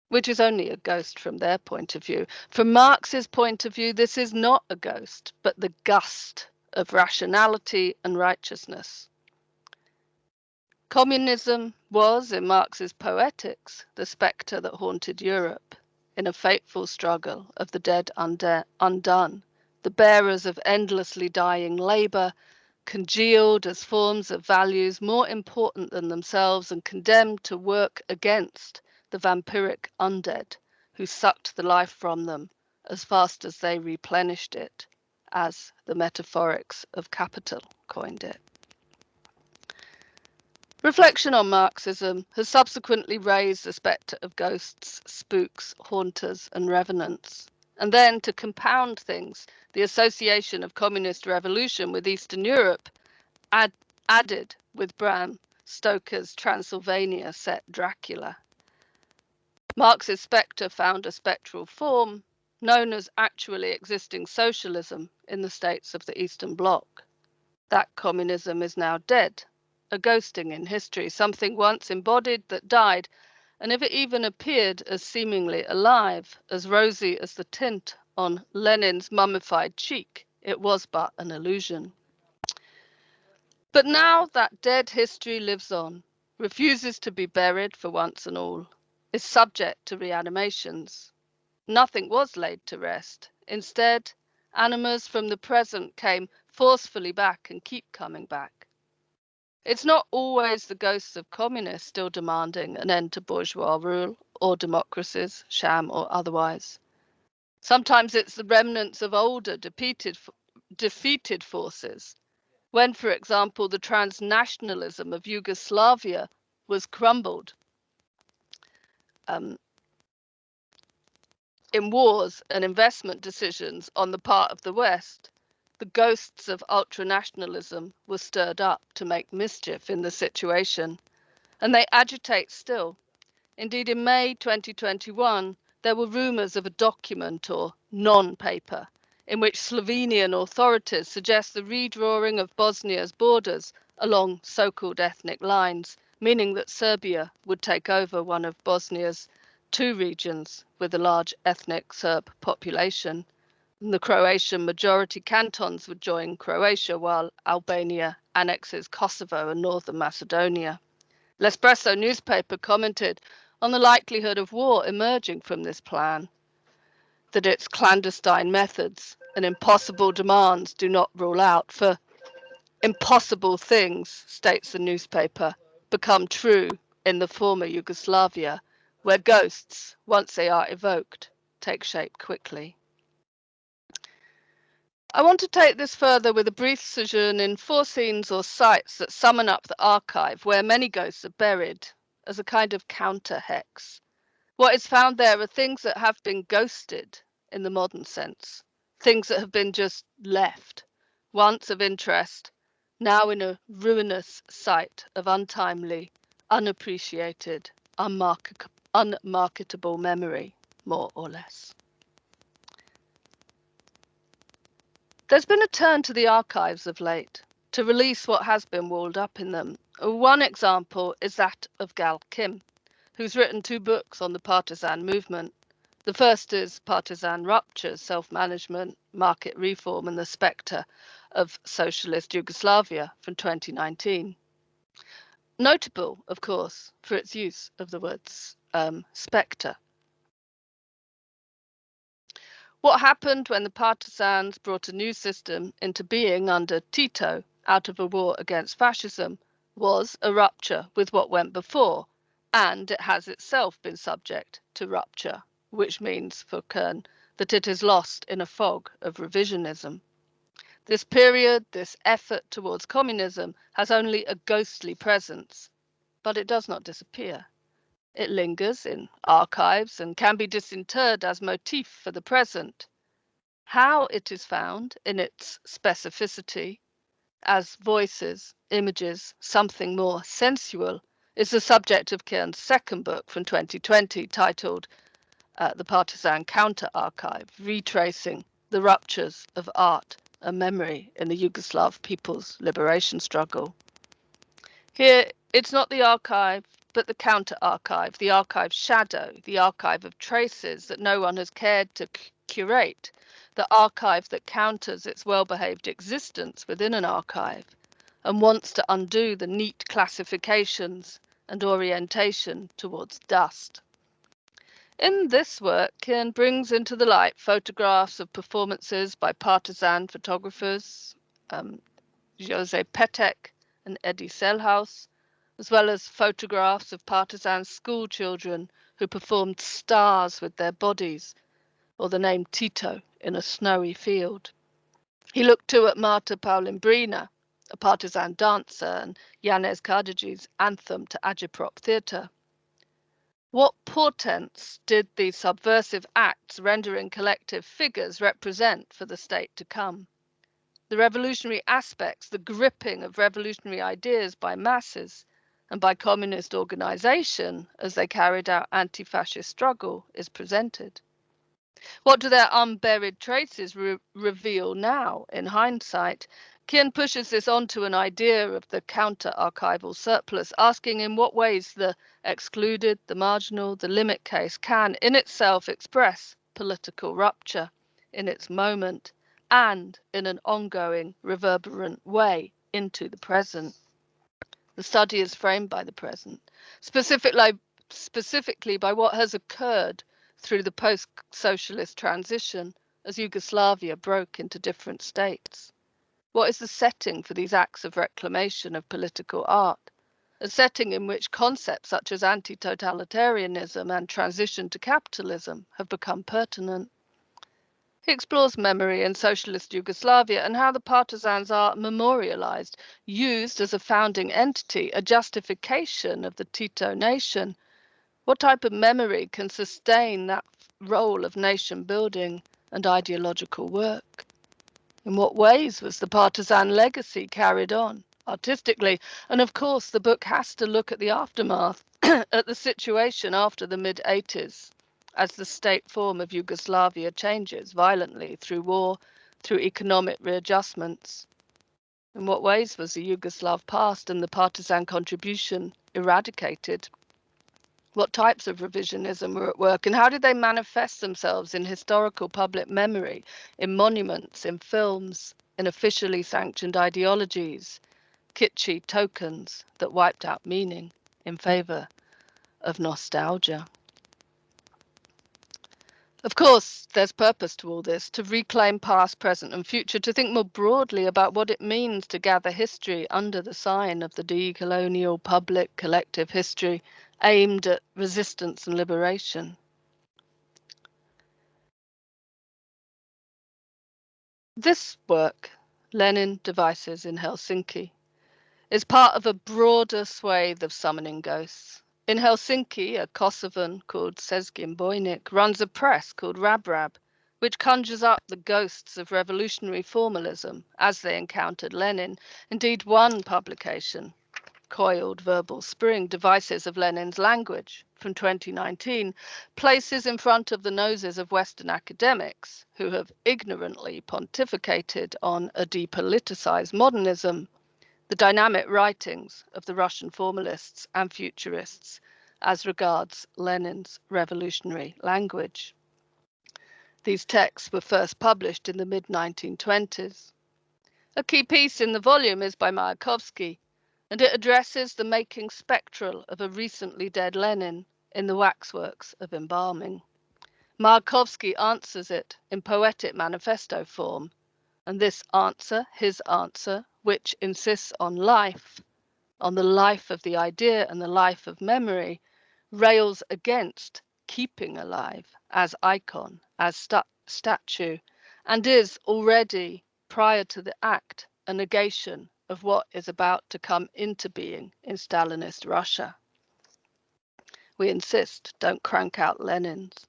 which is only a ghost from their point of view. From Marx's point of view, this is not a ghost, but the gust of rationality and righteousness. Communism was, in Marx's Poetics, the spectre that haunted Europe in a fateful struggle of the dead undone, the bearers of endlessly dying labour, congealed as forms of values more important than themselves and condemned to work against the vampiric undead who sucked the life from them as fast as they replenished it, as the metaphorics of capital coined it. Reflection on Marxism has subsequently raised the spectre of ghosts, spooks, haunters, and revenants. And then, to compound things, the association of communist revolution with Eastern Europe added with Bram Stoker's Transylvania set Dracula. Marx's spectre found a spectral form known as actually existing socialism in the states of the Eastern Bloc. That communism is now dead, a ghosting in history, something once embodied that died, and if it even appeared as seemingly alive, as rosy as the tint on Lenin's mummified cheek, it was but an illusion. But now that dead history lives on, refuses to be buried for once and all, is subject to reanimations. Nothing was laid to rest. Instead, animas from the present came forcefully back and keep coming back. It's not always the ghosts of communists still demanding an end to bourgeois rule or democracies, sham or otherwise. Sometimes it's the remnants of older defeated forces. When, for example, the transnationalism of Yugoslavia was crumbled in wars and investment decisions on the part of the West, the ghosts of ultranationalism were stirred up to make mischief in the situation, and they agitate still, Indeed, in May 2021, there were rumours of a document or non-paper in which Slovenian authorities suggest the redrawing of Bosnia's borders along so-called ethnic lines, meaning that Serbia would take over one of Bosnia's two regions with a large ethnic Serb population. And the Croatian majority cantons would join Croatia while Albania annexes Kosovo and northern Macedonia. L'Espresso newspaper commented on the likelihood of war emerging from this plan, that its clandestine methods and impossible demands do not rule out, for impossible things, states the newspaper, become true in the former Yugoslavia, where ghosts, once they are evoked, take shape quickly. I want to take this further with a brief sojourn in 4 scenes or sites that summon up the archive where many ghosts are buried as a kind of counter-hex. What is found there are things that have been ghosted in the modern sense, things that have been just left, once of interest, now in a ruinous site of untimely, unappreciated, unmarketable memory, more or less. There's been a turn to the archives of late to release what has been walled up in them. One example is that of Gal Kim, who's written 2 books on the partisan movement. The first is Partisan Ruptures, Self-Management, Market Reform and the Spectre of Socialist Yugoslavia from 2019. Notable, of course, for its use of the words spectre. What happened when the partisans brought a new system into being under Tito out of a war against fascism was a rupture with what went before, and it has itself been subject to rupture, which means for Kern that it is lost in a fog of revisionism. This period, this effort towards communism, has only a ghostly presence, but it does not disappear. It lingers in archives and can be disinterred as motif for the present. How it is found in its specificity, as voices, images, something more sensual, is the subject of Kern's second book from 2020 titled The Partisan Counter Archive, Retracing the Ruptures of Art and Memory in the Yugoslav People's Liberation Struggle. Here, it's not the archive, but the counter archive, the archive shadow, the archive of traces that no one has cared to curate, the archive that counters its well-behaved existence within an archive and wants to undo the neat classifications and orientation towards dust. In this work, Kern brings into the light photographs of performances by partisan photographers, Jose Petek and Eddie Selhaus, as well as photographs of partisan school children who performed stars with their bodies, or the name Tito in a snowy field. He looked too at Marta Paulimbrina, a partisan dancer, and Janez Kardžić's anthem to Agitprop theatre. What portents did these subversive acts rendering collective figures represent for the state to come? The revolutionary aspects, the gripping of revolutionary ideas by masses and by communist organization as they carried out anti-fascist struggle is presented. What do their unburied traces reveal now in hindsight? Kern pushes this onto an idea of the counter-archival surplus, asking in what ways the excluded, the marginal, the limit case can in itself express political rupture in its moment and in an ongoing, reverberant way into the present. The study is framed by the present, specifically by what has occurred through the post-socialist transition as Yugoslavia broke into different states. What is the setting for these acts of reclamation of political art? A setting in which concepts such as anti-totalitarianism and transition to capitalism have become pertinent. He explores memory in socialist Yugoslavia and how the partisans are memorialized, used as a founding entity, a justification of the Tito nation. What type of memory can sustain that role of nation building and ideological work? In what ways was the partisan legacy carried on artistically? And of course, the book has to look at the aftermath at the situation after the mid-80s, as the state form of Yugoslavia changes violently through war, through economic readjustments. In what ways was the Yugoslav past and the partisan contribution eradicated? What types of revisionism were at work, and how did they manifest themselves in historical public memory, in monuments, in films, in officially sanctioned ideologies, kitschy tokens that wiped out meaning in favour of nostalgia? Of course, there's purpose to all this, to reclaim past, present and future, to think more broadly about what it means to gather history under the sign of the decolonial public collective history aimed at resistance and liberation. This work, Lenin Devices in Helsinki, is part of a broader swathe of summoning ghosts. In Helsinki, a Kosovan called Sezgin Bojnik runs a press called Rabrab, which conjures up the ghosts of revolutionary formalism as they encountered Lenin. Indeed, one publication, Coiled Verbal Spring, Devices of Lenin's Language, from 2019, places in front of the noses of Western academics who have ignorantly pontificated on a depoliticized modernism the dynamic writings of the Russian formalists and futurists as regards Lenin's revolutionary language. These texts were first published in the mid-1920s. A key piece in the volume is by Rajkowska, and it addresses the making spectral of a recently dead Lenin in the waxworks of embalming. Rajkowska answers it in poetic manifesto form, and this answer, his answer, which insists on life, on the life of the idea and the life of memory, rails against keeping alive as icon, as statue, and is already, prior to the act, a negation of what is about to come into being in Stalinist Russia. We insist, don't crank out Lenin's.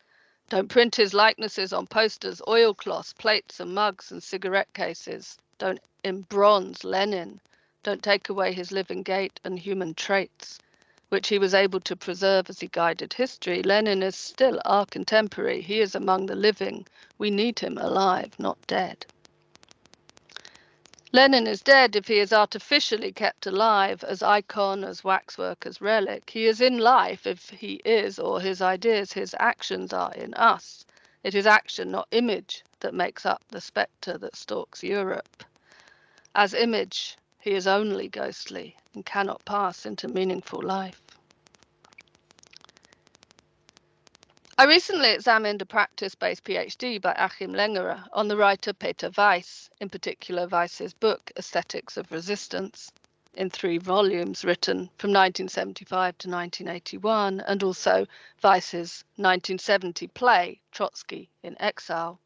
Don't print his likenesses on posters, oilcloths, plates and mugs and cigarette cases. Don't embronze Lenin. Don't take away his living gait and human traits, which he was able to preserve as he guided history. Lenin is still our contemporary. He is among the living. We need him alive, not dead. Lenin is dead if he is artificially kept alive as icon, as waxwork, as relic. He is in life if he is, or his ideas, his actions are in us. It is action, not image, that makes up the spectre that stalks Europe. As image, he is only ghostly and cannot pass into meaningful life. I recently examined a practice-based PhD by Achim Lengerer on the writer Peter Weiss, in particular Weiss's book Aesthetics of Resistance, in 3 volumes written from 1975 to 1981, and also Weiss's 1970 play Trotsky in Exile.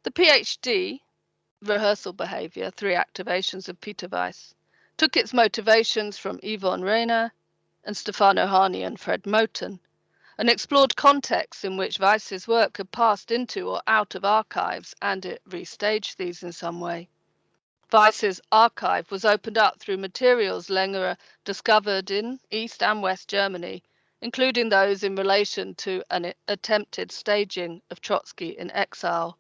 The PhD, Rehearsal Behavior, 3 Activations of Peter Weiss, took its motivations from Yvonne Rainer and Stefano Hani and Fred Moten, and explored contexts in which Weiss's work had passed into or out of archives, and it restaged these in some way. Weiss's archive was opened up through materials Lengerer discovered in East and West Germany, including those in relation to an attempted staging of Trotsky in Exile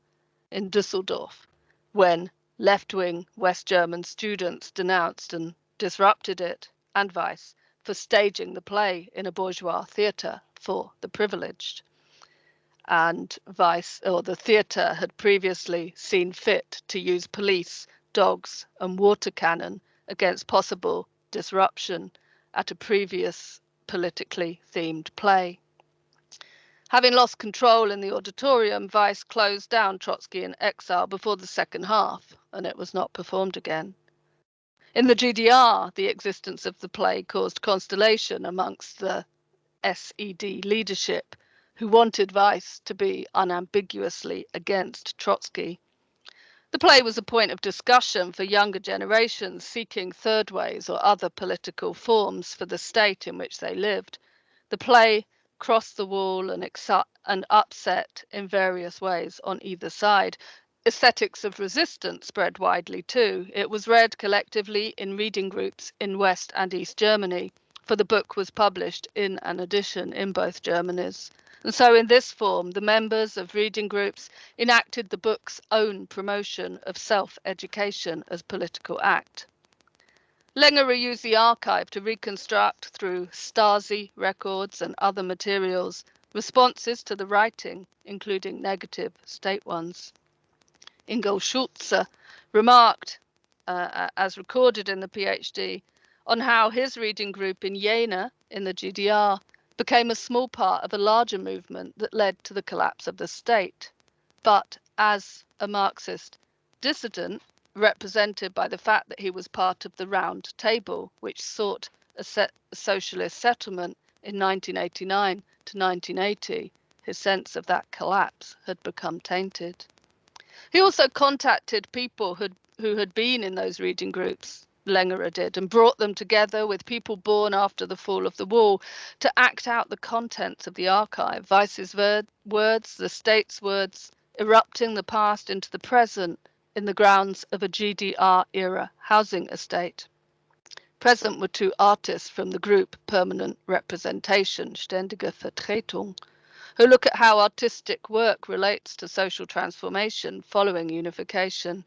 in Düsseldorf, when left-wing West German students denounced and disrupted it, and Weiss, for staging the play in a bourgeois theatre for the privileged. And Weiss, or the theatre, had previously seen fit to use police, dogs and water cannon against possible disruption at a previous politically themed play. Having lost control in the auditorium, Weiss closed down Trotsky in Exile before the second half, and it was not performed again. In the GDR, the existence of the play caused consternation amongst the SED leadership, who wanted Weiss to be unambiguously against Trotsky. The play was a point of discussion for younger generations seeking third ways or other political forms for the state in which they lived. The play crossed the wall and upset in various ways on either side. Aesthetics of Resistance spread widely too. It was read collectively in reading groups in West and East Germany, for the book was published in an edition in both Germanys. And so in this form, the members of reading groups enacted the book's own promotion of self-education as political act. Längerer used the archive to reconstruct, through Stasi records and other materials, responses to the writing, including negative state ones. Ingo Schulze remarked, as recorded in the PhD, on how his reading group in Jena, in the GDR, became a small part of a larger movement that led to the collapse of the state. But as a Marxist dissident, represented by the fact that he was part of the Round Table, which sought a socialist settlement in 1989 to 1980, his sense of that collapse had become tainted. He also contacted people who had been in those reading groups, Längerer did, and brought them together with people born after the fall of the wall to act out the contents of the archive, Weiss's words, the state's words, erupting the past into the present in the grounds of a GDR-era housing estate. Present were two artists from the group Permanent Representation, Ständige Vertretung, who look at how artistic work relates to social transformation following unification.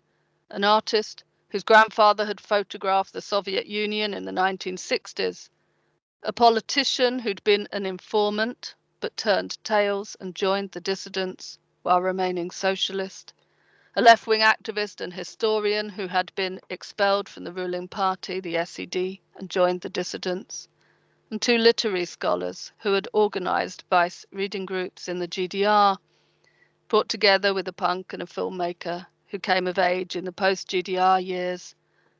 An artist whose grandfather had photographed the Soviet Union in the 1960s, a politician who'd been an informant but turned tails and joined the dissidents while remaining socialist, a left-wing activist and historian who had been expelled from the ruling party, the SED, and joined the dissidents, and two literary scholars who had organized Weiss reading groups in the GDR, brought together with a punk and a filmmaker who came of age in the post-GDR years,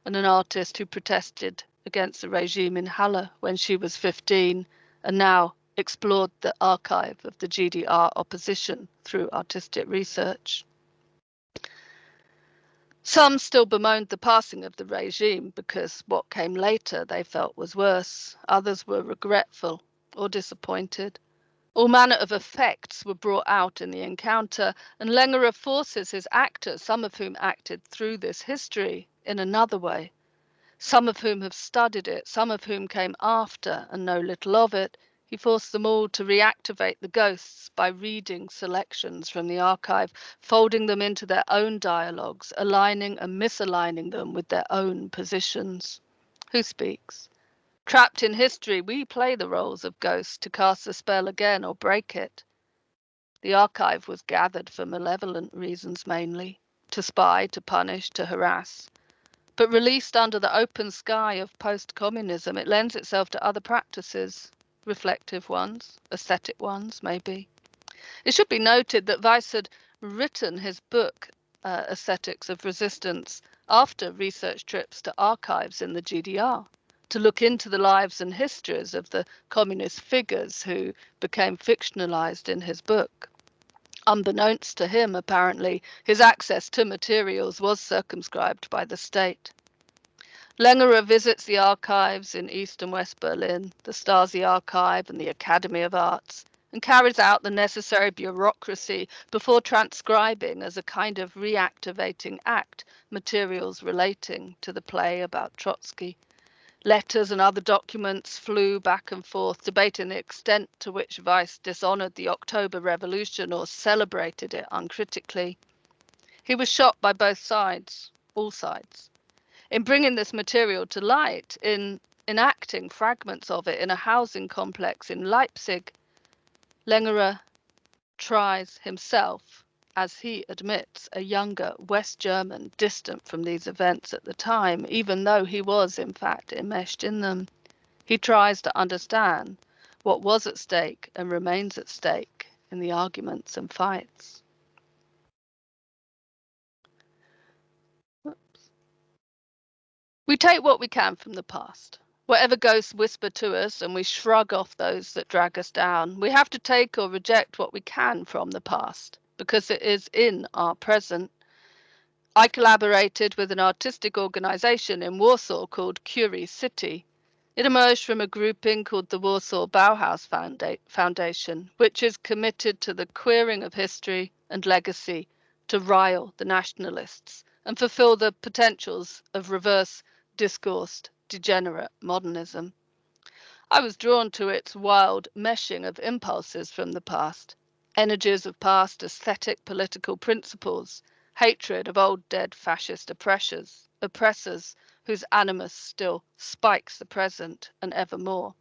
and an artist who protested against the regime in Halle when she was 15 and now explored the archive of the GDR opposition through artistic research. Some still bemoaned the passing of the regime because what came later they felt was worse. Others were regretful or disappointed. All manner of effects were brought out in the encounter, and Längerer forces his actors, some of whom acted through this history in another way, some of whom have studied it, some of whom came after and know little of it. He forced them all to reactivate the ghosts by reading selections from the archive, folding them into their own dialogues, aligning and misaligning them with their own positions. Who speaks? Trapped in history, we play the roles of ghosts to cast the spell again or break it. The archive was gathered for malevolent reasons mainly, to spy, to punish, to harass. But released under the open sky of post-communism, it lends itself to other practices, reflective ones, aesthetic ones, maybe. It should be noted that Weiss had written his book, Aesthetics of Resistance, after research trips to archives in the GDR, to look into the lives and histories of the communist figures who became fictionalized in his book. Unbeknownst to him, apparently, his access to materials was circumscribed by the state. Längerer visits the archives in East and West Berlin, the Stasi archive and the Academy of Arts, and carries out the necessary bureaucracy before transcribing as a kind of reactivating act materials relating to the play about Trotsky. Letters and other documents flew back and forth, debating the extent to which Weiss dishonored the October Revolution or celebrated it uncritically. He was shot by both sides, all sides. In bringing this material to light, in enacting fragments of it in a housing complex in Leipzig, Längerer tries himself, as he admits, a younger West German distant from these events at the time, even though he was in fact enmeshed in them. He tries to understand what was at stake and remains at stake in the arguments and fights. We take what we can from the past. Whatever ghosts whisper to us, and we shrug off those that drag us down. We have to take or reject what we can from the past, because it is in our present. I collaborated with an artistic organization in Warsaw called Curie City. It emerged from a grouping called the Warsaw Bauhaus Foundation, which is committed to the queering of history and legacy to rile the nationalists and fulfill the potentials of reverse discoursed degenerate modernism. I was drawn to its wild meshing of impulses from the past, energies of past aesthetic political principles, hatred of old dead fascist oppressors whose animus still spikes the present and evermore.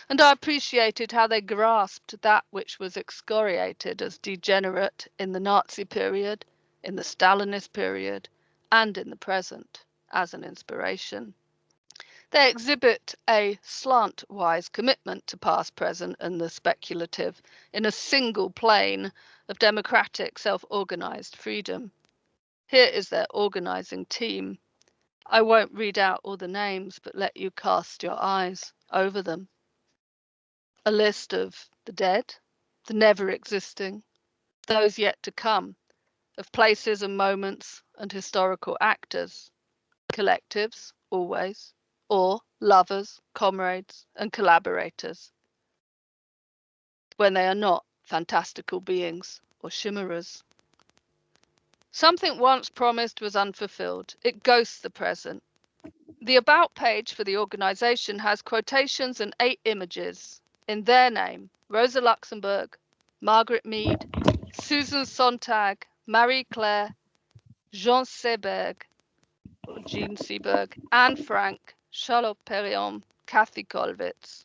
And I appreciated how they grasped that which was excoriated as degenerate in the Nazi period, in the Stalinist period, and in the present, as an inspiration. They exhibit a slant-wise commitment to past, present, and the speculative in a single plane of democratic, self-organized freedom. Here is their organizing team. I won't read out all the names, but let you cast your eyes over them. A list of the dead, the never existing, those yet to come, of places and moments and historical actors, collectives, always, or lovers, comrades, and collaborators, when they are not fantastical beings or chimera's. Something once promised was unfulfilled. It ghosts the present. The About page for the organization has quotations and 8 images in their name: Rosa Luxemburg, Margaret Mead, Susan Sontag, Marie Claire, Jean Seberg, or Jean Seberg, Anne Frank, Charlotte Perriand, Kathy Kollwitz.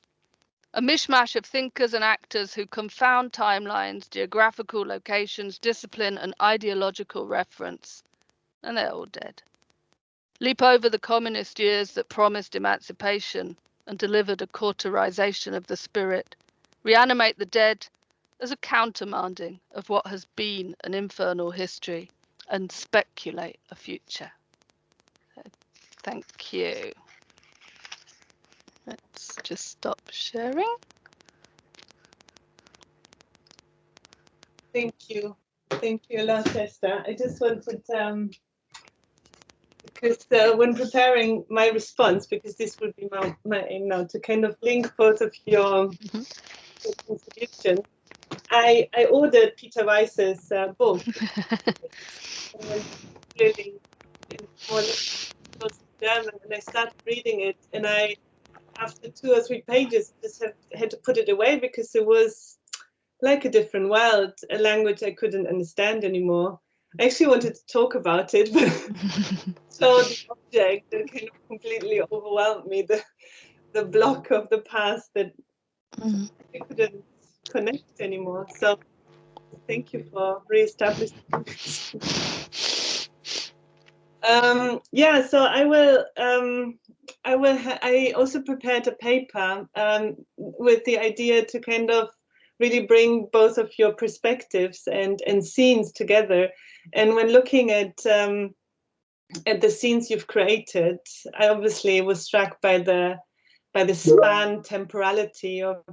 A mishmash of thinkers and actors who confound timelines, geographical locations, discipline, and ideological reference. And they're all dead. Leap over the communist years that promised emancipation and delivered a cauterization of the spirit. Reanimate the dead as a countermanding of what has been an infernal history and speculate a future. Thank you. Let's just stop sharing. Thank you. Thank you a lot, Esther. I just wanted, because when preparing my response, because this would be my aim now, to kind of link both of your contributions, I ordered Peter Weiss's book. Clearly in more German, and I started reading it, and I, after 2 or 3 pages, just had to put it away because it was like a different world, a language I couldn't understand anymore. I actually wanted to talk about it, but so the object that kind of completely overwhelmed me, the block of the past that I couldn't connect anymore. So thank you for reestablishing this. Yeah, so I also prepared a paper with the idea to kind of really bring both of your perspectives and scenes together. And when looking at the scenes you've created, I obviously was struck by the span temporality of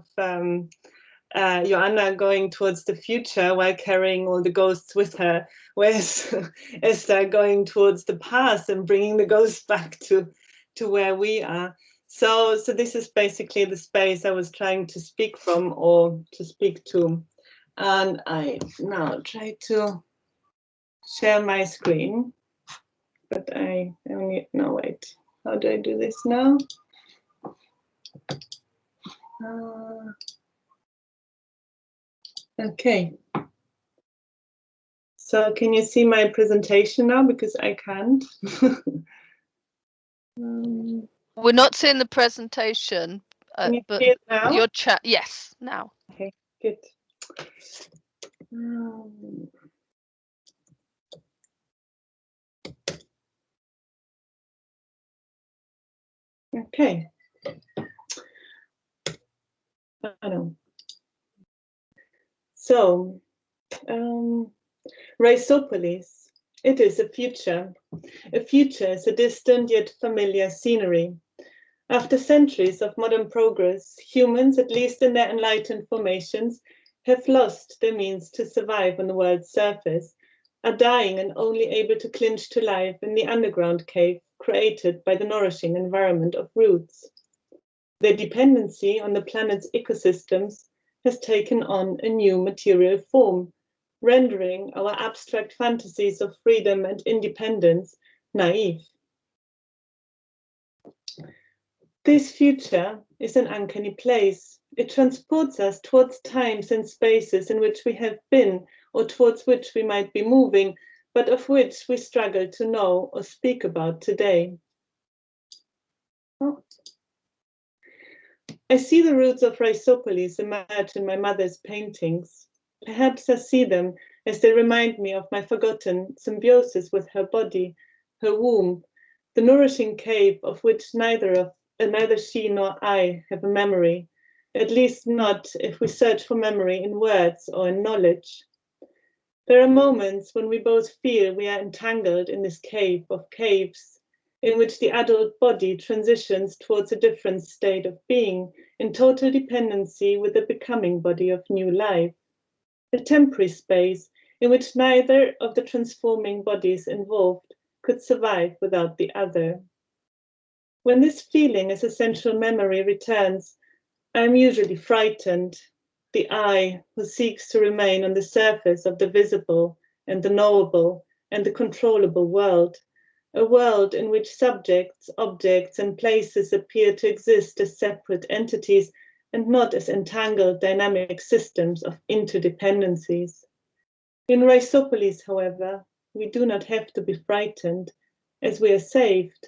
Joanna going towards the future while carrying all the ghosts with her, whereas Esther going towards the past and bringing the ghosts back to where we are. So this is basically the space I was trying to speak from or to speak to. And I now try to share my screen, but I only, no, wait, how do I do this now? Okay. So can you see my presentation now? Because I can't. We're not seeing the presentation, Can you but see it now? your chat, yes, now. Okay, good. Okay. So, Rhizopoulos, it is a future. A future is a distant yet familiar scenery. After centuries of modern progress, humans, at least in their enlightened formations, have lost their means to survive on the world's surface, are dying and only able to clinch to life in the underground cave created by the nourishing environment of roots. Their dependency on the planet's ecosystems has taken on a new material form, rendering our abstract fantasies of freedom and independence naive. This future is an uncanny place. It transports us towards times and spaces in which we have been or towards which we might be moving, but of which we struggle to know or speak about today. Oh. I see the roots of Rhizopoulos emerge in my mother's paintings. Perhaps I see them as they remind me of my forgotten symbiosis with her body, her womb, the nourishing cave of which neither she nor I have a memory, at least not if we search for memory in words or in knowledge. There are moments when we both feel we are entangled in this cave of caves, in which the adult body transitions towards a different state of being, in total dependency with the becoming body of new life. A temporary space in which neither of the transforming bodies involved could survive without the other. When this feeling as essential memory returns, I am usually frightened. The I who seeks to remain on the surface of the visible and the knowable and the controllable world, a world in which subjects, objects, and places appear to exist as separate entities and not as entangled dynamic systems of interdependencies. In Rhizopoulos, however, we do not have to be frightened, as we are saved.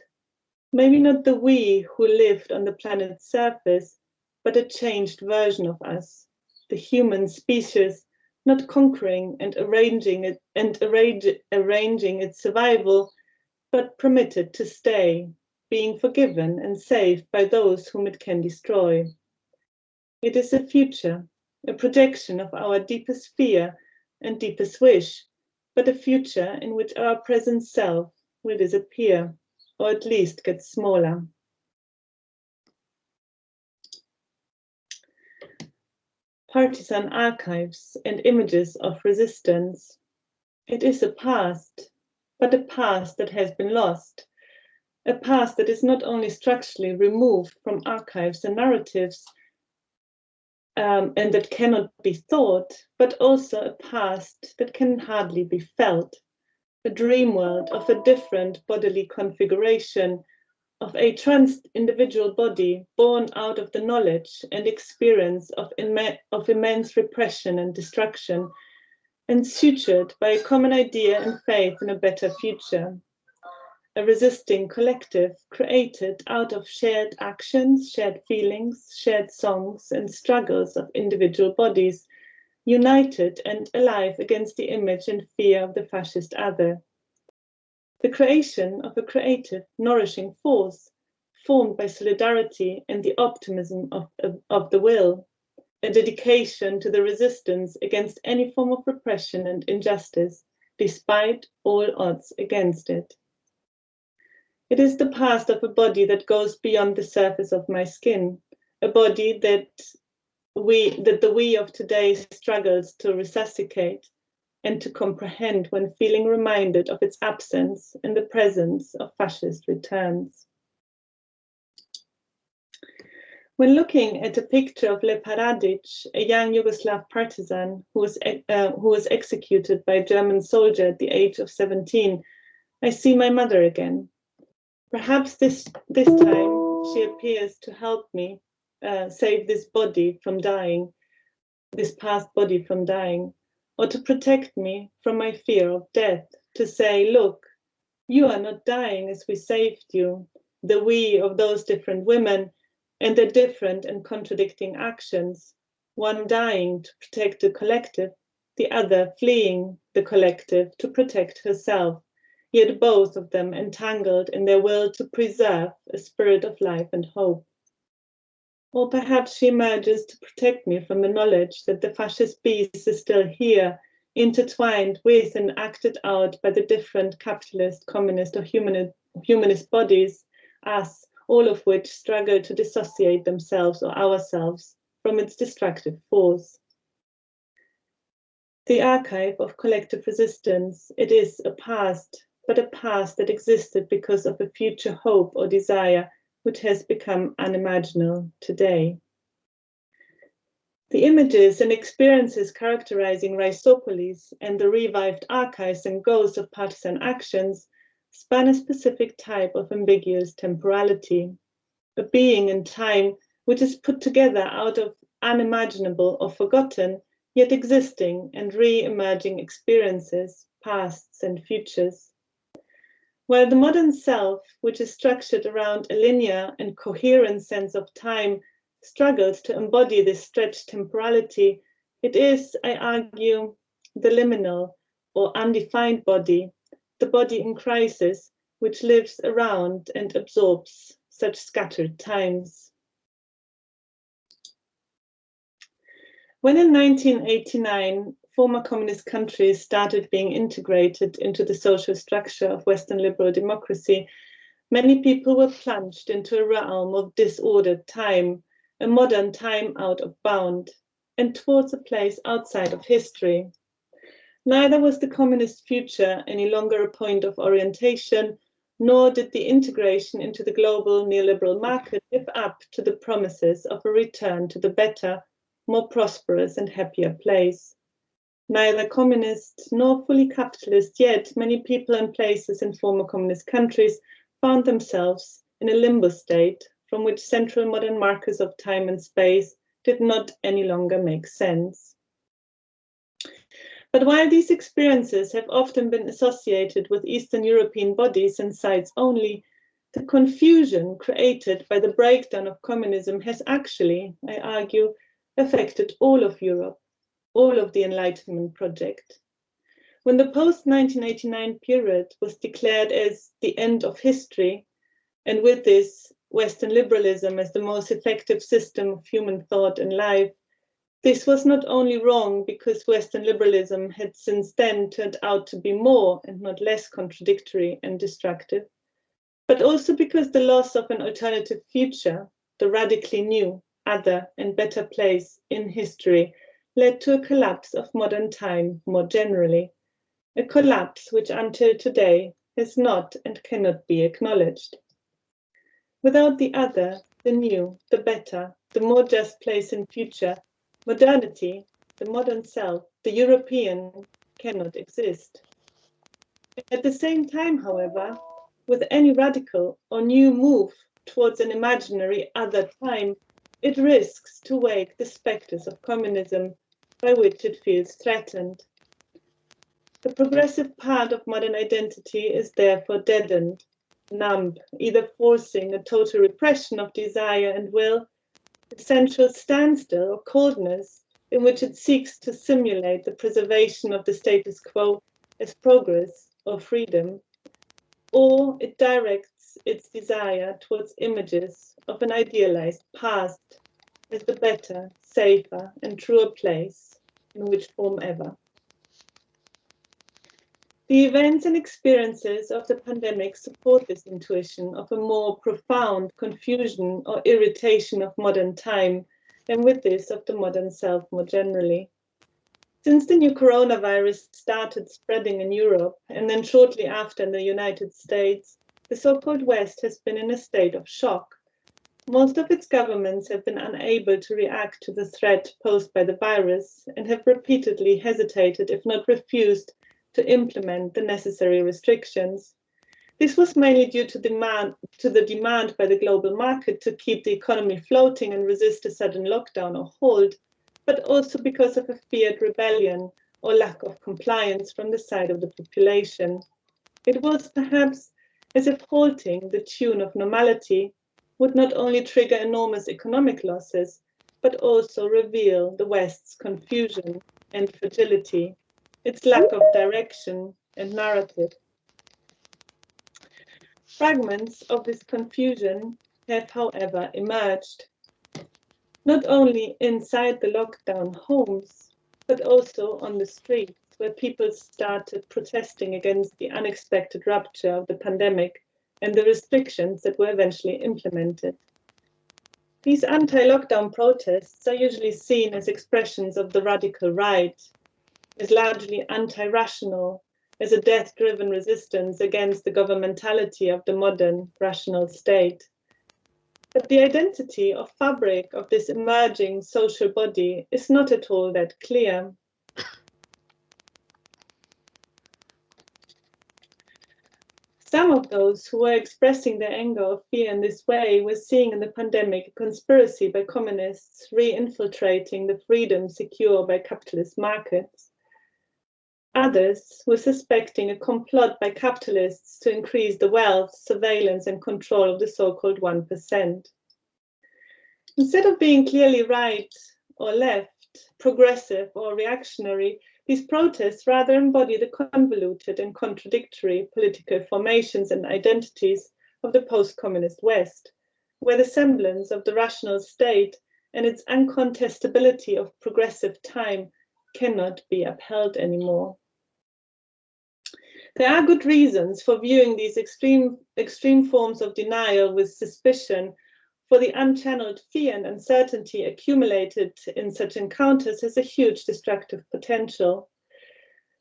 Maybe not the we who lived on the planet's surface, but a changed version of us, the human species, not conquering and arranging its survival, but permitted to stay, being forgiven and saved by those whom it can destroy. It is a future, a projection of our deepest fear and deepest wish, but a future in which our present self will disappear, or at least get smaller. Partisan archives and images of resistance. It is a past, but a past that has been lost. A past that is not only structurally removed from archives and narratives, and that cannot be thought, but also a past that can hardly be felt. A dream world of a different bodily configuration, of a trans-individual body born out of the knowledge and experience of immense repression and destruction, and sutured by a common idea and faith in a better future. A resisting collective created out of shared actions, shared feelings, shared songs, and struggles of individual bodies, united and alive against the image and fear of the fascist other. The creation of a creative, nourishing force, formed by solidarity and the optimism of the will, a dedication to the resistance against any form of repression and injustice, despite all odds against it. It is the past of a body that goes beyond the surface of my skin, a body that the we of today struggles to resuscitate and to comprehend when feeling reminded of its absence in the presence of fascist returns. When looking at a picture of Lep Radic, a young Yugoslav partisan who was executed by a German soldier at the age of 17, I see my mother again. Perhaps this time she appears to help me save this body from dying, this past body from dying, or to protect me from my fear of death, to say, look, you are not dying as we saved you, the we of those different women and their different and contradicting actions, one dying to protect the collective, the other fleeing the collective to protect herself, yet both of them entangled in their will to preserve a spirit of life and hope. Or perhaps she emerges to protect me from the knowledge that the fascist beast is still here, intertwined with and acted out by the different capitalist, communist, or humanist bodies, us, all of which struggle to dissociate themselves or ourselves from its destructive force. The archive of collective resistance, it is a past, but a past that existed because of a future hope or desire which has become unimaginable today. The images and experiences characterizing Rhizopoulos and the revived archives and ghosts of partisan actions span a specific type of ambiguous temporality, a being in time which is put together out of unimaginable or forgotten, yet existing and re-emerging experiences, pasts and futures. While the modern self, which is structured around a linear and coherent sense of time, struggles to embody this stretched temporality, it is, I argue, the liminal or undefined body, the body in crisis, which lives around and absorbs such scattered times. When in 1989, former communist countries started being integrated into the social structure of Western liberal democracy, many people were plunged into a realm of disordered time, a modern time out of bound, and towards a place outside of history. Neither was the communist future any longer a point of orientation, nor did the integration into the global neoliberal market live up to the promises of a return to the better, more prosperous and happier place. Neither communist nor fully capitalist, yet many people and places in former communist countries found themselves in a limbo state from which central modern markers of time and space did not any longer make sense. But while these experiences have often been associated with Eastern European bodies and sites only, the confusion created by the breakdown of communism has actually, I argue, affected all of Europe, all of the Enlightenment project. When the post-1989 period was declared as the end of history, and with this, Western liberalism as the most effective system of human thought and life, this was not only wrong because Western liberalism had since then turned out to be more and not less contradictory and destructive, but also because the loss of an alternative future, the radically new, other and better place in history, led to a collapse of modern time more generally, a collapse which until today has not and cannot be acknowledged. Without the other, the new, the better, the more just place in future, modernity, the modern self, the European, cannot exist. At the same time, however, with any radical or new move towards an imaginary other time, it risks to wake the spectres of communism by which it feels threatened. The progressive part of modern identity is therefore deadened, numb, either forcing a total repression of desire and will, essential standstill or coldness in which it seeks to simulate the preservation of the status quo as progress or freedom, or it directs its desire towards images of an idealized past as the better, safer, and truer place, in which form ever. The events and experiences of the pandemic support this intuition of a more profound confusion or irritation of modern time, and with this of the modern self more generally. Since the new coronavirus started spreading in Europe, and then shortly after in the United States, the so-called West has been in a state of shock. Most of its governments have been unable to react to the threat posed by the virus and have repeatedly hesitated, if not refused, to implement the necessary restrictions. This was mainly due to the demand by the global market to keep the economy floating and resist a sudden lockdown or hold, but also because of a feared rebellion or lack of compliance from the side of the population. It was perhaps as if halting the tune of normality would not only trigger enormous economic losses, but also reveal the West's confusion and fragility, its lack of direction and narrative. Fragments of this confusion have, however, emerged, not only inside the lockdown homes, but also on the streets, where people started protesting against the unexpected rupture of the pandemic and the restrictions that were eventually implemented. These anti-lockdown protests are usually seen as expressions of the radical right, as largely anti-rational, as a death-driven resistance against the governmentality of the modern rational state. But the identity or fabric of this emerging social body is not at all that clear. Some of those who were expressing their anger or fear in this way were seeing in the pandemic a conspiracy by communists re-infiltrating the freedom secured by capitalist markets. Others were suspecting a complot by capitalists to increase the wealth, surveillance, and control of the so-called 1%. Instead of being clearly right or left, progressive or reactionary, these protests rather embody the convoluted and contradictory political formations and identities of the post-communist West, where the semblance of the rational state and its uncontestability of progressive time cannot be upheld anymore. There are good reasons for viewing these extreme forms of denial with suspicion, for the unchanneled fear and uncertainty accumulated in such encounters has a huge destructive potential.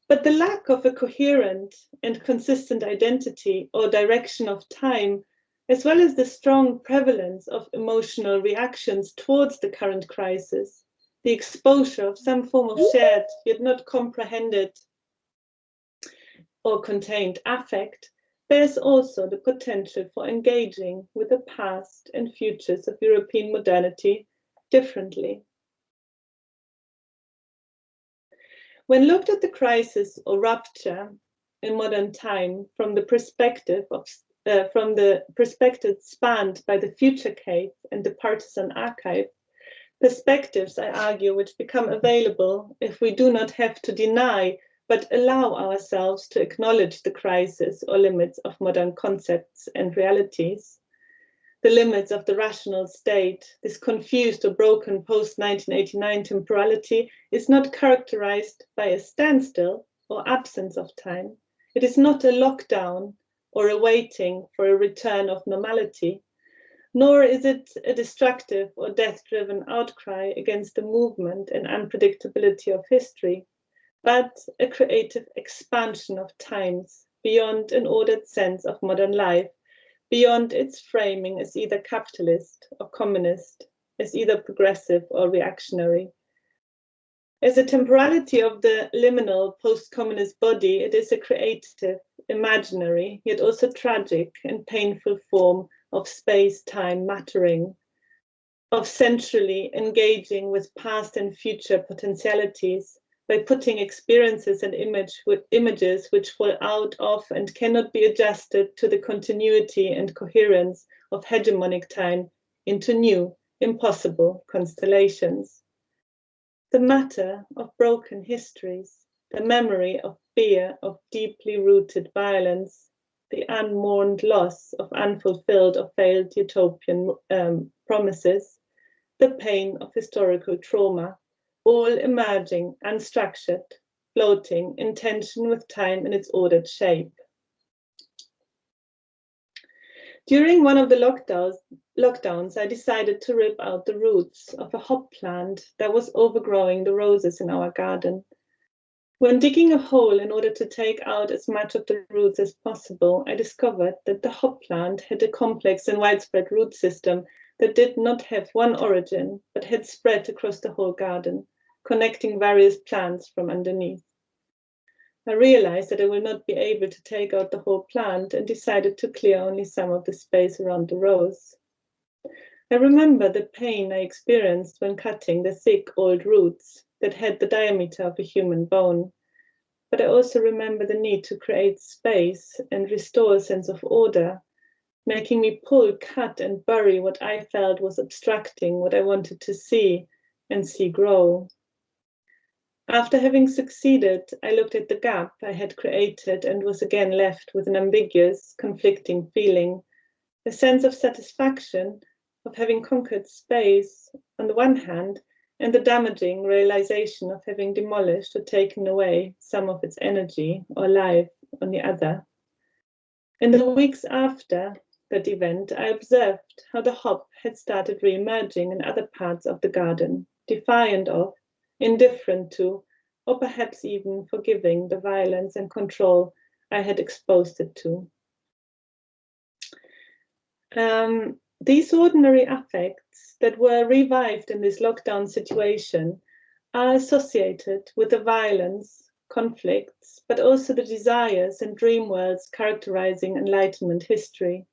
But the lack of a coherent and consistent identity or direction of time, as well as the strong prevalence of emotional reactions towards the current crisis, the exposure of some form of shared yet not comprehended or contained affect, bears also the potential for engaging with the past and futures of European modernity differently. When looked at the crisis or rupture in modern time from the perspective spanned by the future cave and the partisan archive, perspectives, I argue, which become available if we do not have to deny but allow ourselves to acknowledge the crisis or limits of modern concepts and realities. The limits of the rational state, this confused or broken post-1989 temporality, is not characterized by a standstill or absence of time. It is not a lockdown or a waiting for a return of normality, nor is it a destructive or death-driven outcry against the movement and unpredictability of history, but a creative expansion of times beyond an ordered sense of modern life, beyond its framing as either capitalist or communist, as either progressive or reactionary. As a temporality of the liminal post-communist body, it is a creative, imaginary, yet also tragic and painful form of space-time mattering, of centrally engaging with past and future potentialities, by putting experiences and images which fall out of and cannot be adjusted to the continuity and coherence of hegemonic time into new, impossible constellations. The matter of broken histories, the memory of fear of deeply rooted violence, the unmourned loss of unfulfilled or failed utopian promises, the pain of historical trauma, all emerging, unstructured, floating in tension with time in its ordered shape. During one of the lockdowns, I decided to rip out the roots of a hop plant that was overgrowing the roses in our garden. When digging a hole in order to take out as much of the roots as possible, I discovered that the hop plant had a complex and widespread root system that did not have one origin, but had spread across the whole garden, connecting various plants from underneath. I realized that I will not be able to take out the whole plant and decided to clear only some of the space around the rows. I remember the pain I experienced when cutting the thick old roots that had the diameter of a human bone, but I also remember the need to create space and restore a sense of order, making me pull, cut, and bury what I felt was obstructing what I wanted to see and see grow. After having succeeded, I looked at the gap I had created and was again left with an ambiguous, conflicting feeling, a sense of satisfaction of having conquered space on the one hand, and the damaging realization of having demolished or taken away some of its energy or life on the other. In the weeks after that event, I observed how the hop had started re-emerging in other parts of the garden, defiant of, indifferent to, or perhaps even forgiving the violence and control I had exposed it to. These ordinary affects that were revived in this lockdown situation are associated with the violence conflicts, but also the desires and dream worlds characterizing Enlightenment history.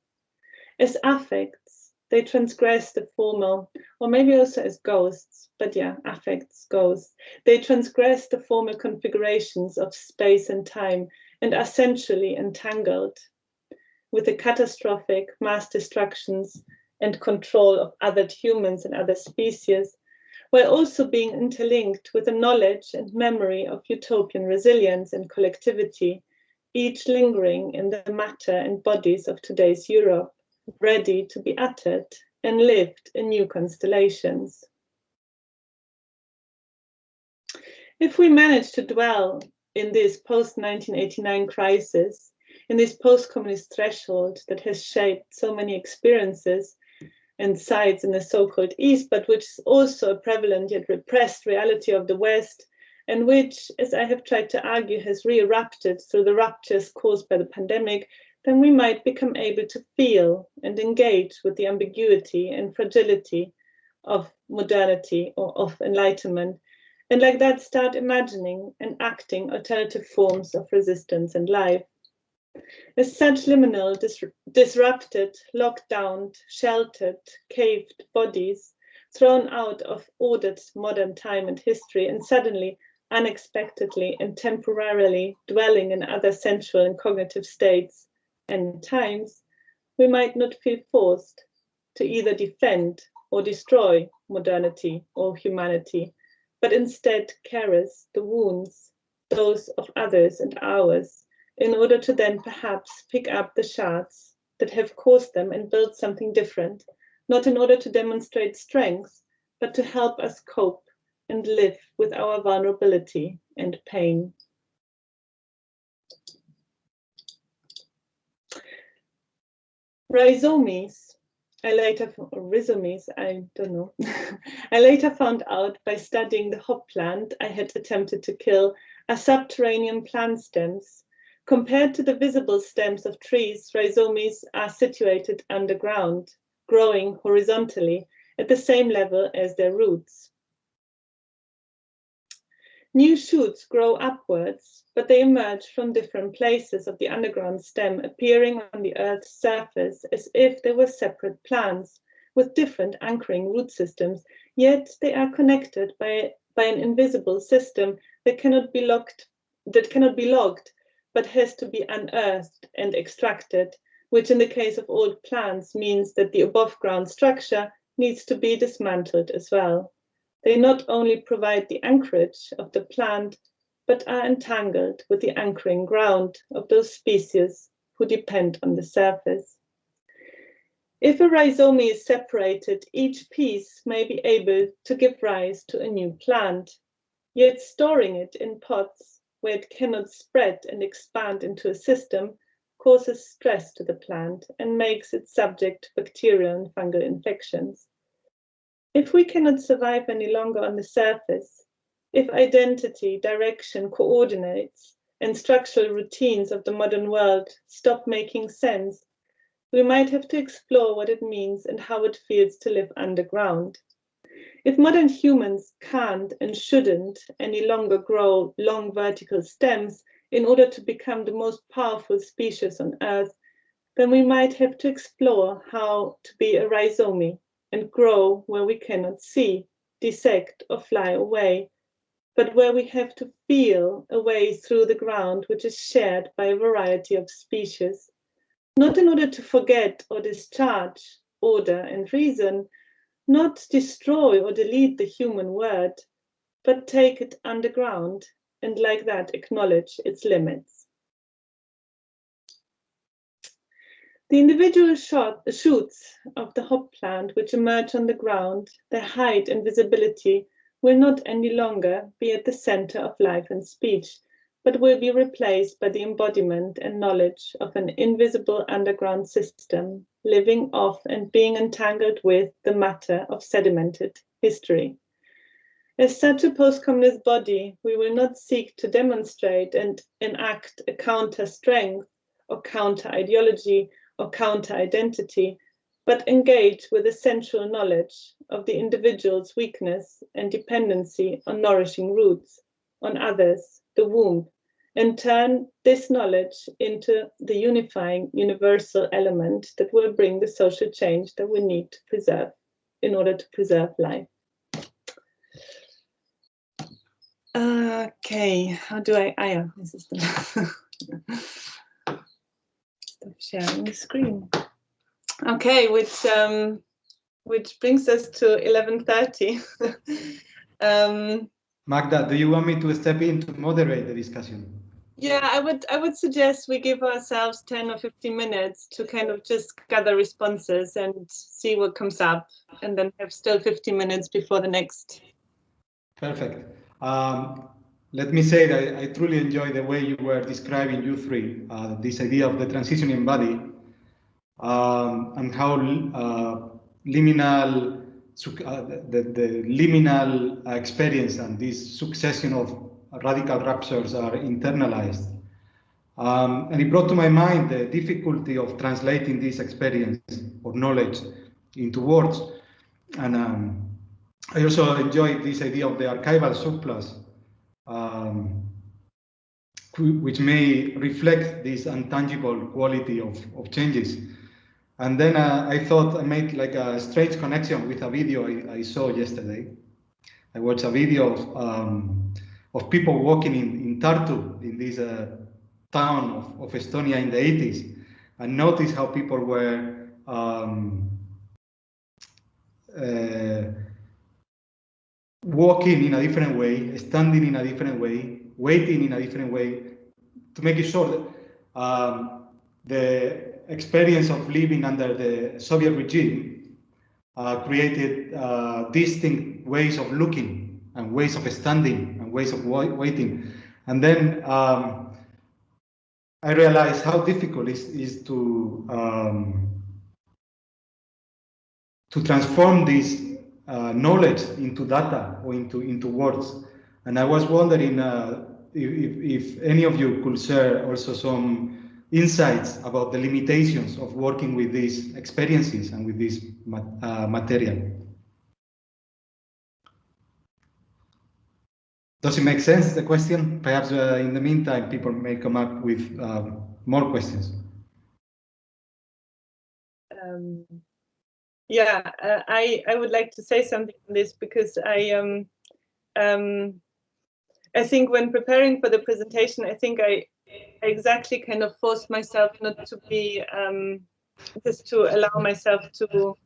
As affects, they transgress the formal, or maybe also as ghosts, but yeah, affects, ghosts. They transgress the formal configurations of space and time and are centrally entangled with the catastrophic mass destructions and control of othered humans and other species, while also being interlinked with the knowledge and memory of utopian resilience and collectivity, each lingering in the matter and bodies of today's Europe, ready to be uttered and lived in new constellations. If we manage to dwell in this post-1989 crisis, in this post-communist threshold that has shaped so many experiences and sides in the so-called East, but which is also a prevalent yet repressed reality of the West, and which, as I have tried to argue, has re-erupted through the ruptures caused by the pandemic, then we might become able to feel and engage with the ambiguity and fragility of modernity or of enlightenment, and like that start imagining and acting alternative forms of resistance and life. As such liminal, disrupted, locked down, sheltered, caved bodies, thrown out of ordered modern time and history, and suddenly, unexpectedly and temporarily dwelling in other sensual and cognitive states and times, we might not feel forced to either defend or destroy modernity or humanity, but instead caress the wounds, those of others and ours, in order to then perhaps pick up the shards that have caused them and build something different, not in order to demonstrate strength, but to help us cope and live with our vulnerability and pain. Rhizomes, I don't know. I later found out by studying the hop plant I had attempted to kill, are subterranean plant stems. Compared to the visible stems of trees, rhizomes are situated underground, growing horizontally at the same level as their roots. New shoots grow upwards, but they emerge from different places of the underground stem, appearing on the Earth's surface as if they were separate plants with different anchoring root systems, yet they are connected by an invisible system that cannot be logged, but has to be unearthed and extracted, which in the case of old plants means that the above ground structure needs to be dismantled as well. They not only provide the anchorage of the plant, but are entangled with the anchoring ground of those species who depend on the surface. If a rhizome is separated, each piece may be able to give rise to a new plant, yet storing it in pots where it cannot spread and expand into a system causes stress to the plant and makes it subject to bacterial and fungal infections. If we cannot survive any longer on the surface, if identity, direction, coordinates, and structural routines of the modern world stop making sense, we might have to explore what it means and how it feels to live underground. If modern humans can't and shouldn't any longer grow long vertical stems in order to become the most powerful species on Earth, then we might have to explore how to be a rhizome and grow where we cannot see, dissect, or fly away, but where we have to feel a way through the ground which is shared by a variety of species, not in order to forget or discharge order and reason, not destroy or delete the human word, but take it underground and like that acknowledge its limits. The individual shoots of the hop plant which emerge on the ground, their height and visibility will not any longer be at the center of life and speech, but will be replaced by the embodiment and knowledge of an invisible underground system, living off and being entangled with the matter of sedimented history. As such a post-communist body, we will not seek to demonstrate and enact a counter-strength or counter-ideology or counter-identity, but engage with the central knowledge of the individual's weakness and dependency on nourishing roots, on others, the womb, and turn this knowledge into the unifying universal element that will bring the social change that we need to preserve in order to preserve life. Okay, how do I? Yeah, this is the stop sharing the screen. Okay, which brings us to 11:30. Magda, do you want me to step in to moderate the discussion? Yeah, I would suggest we give ourselves 10 or 15 minutes to kind of just gather responses and see what comes up, and then have still 15 minutes before the next. Perfect. Let me say that I truly enjoy the way you were describing, you three, this idea of the transitioning body, and how liminal, the liminal experience and this succession of radical ruptures are internalized. And it brought to my mind the difficulty of translating this experience or knowledge into words. And I also enjoyed this idea of the archival surplus, which may reflect this intangible quality of changes. And then I thought I made like a strange connection with a video I saw yesterday. I watched a video of people walking in Tartu, in this town of Estonia in the 80s, and noticed how people were walking in a different way, standing in a different way, waiting in a different way. To make it short, the experience of living under the Soviet regime created distinct ways of looking and ways of standing and ways of waiting. And then I realized how difficult it is to transform this knowledge into data or into words. And I was wondering if any of you could share also some insights about the limitations of working with these experiences and with this material. Does it make sense, the question? Perhaps in the meantime, people may come up with more questions. Yeah, I would like to say something on this, because I think when preparing for the presentation, I think I exactly kind of forced myself not to be just to allow myself to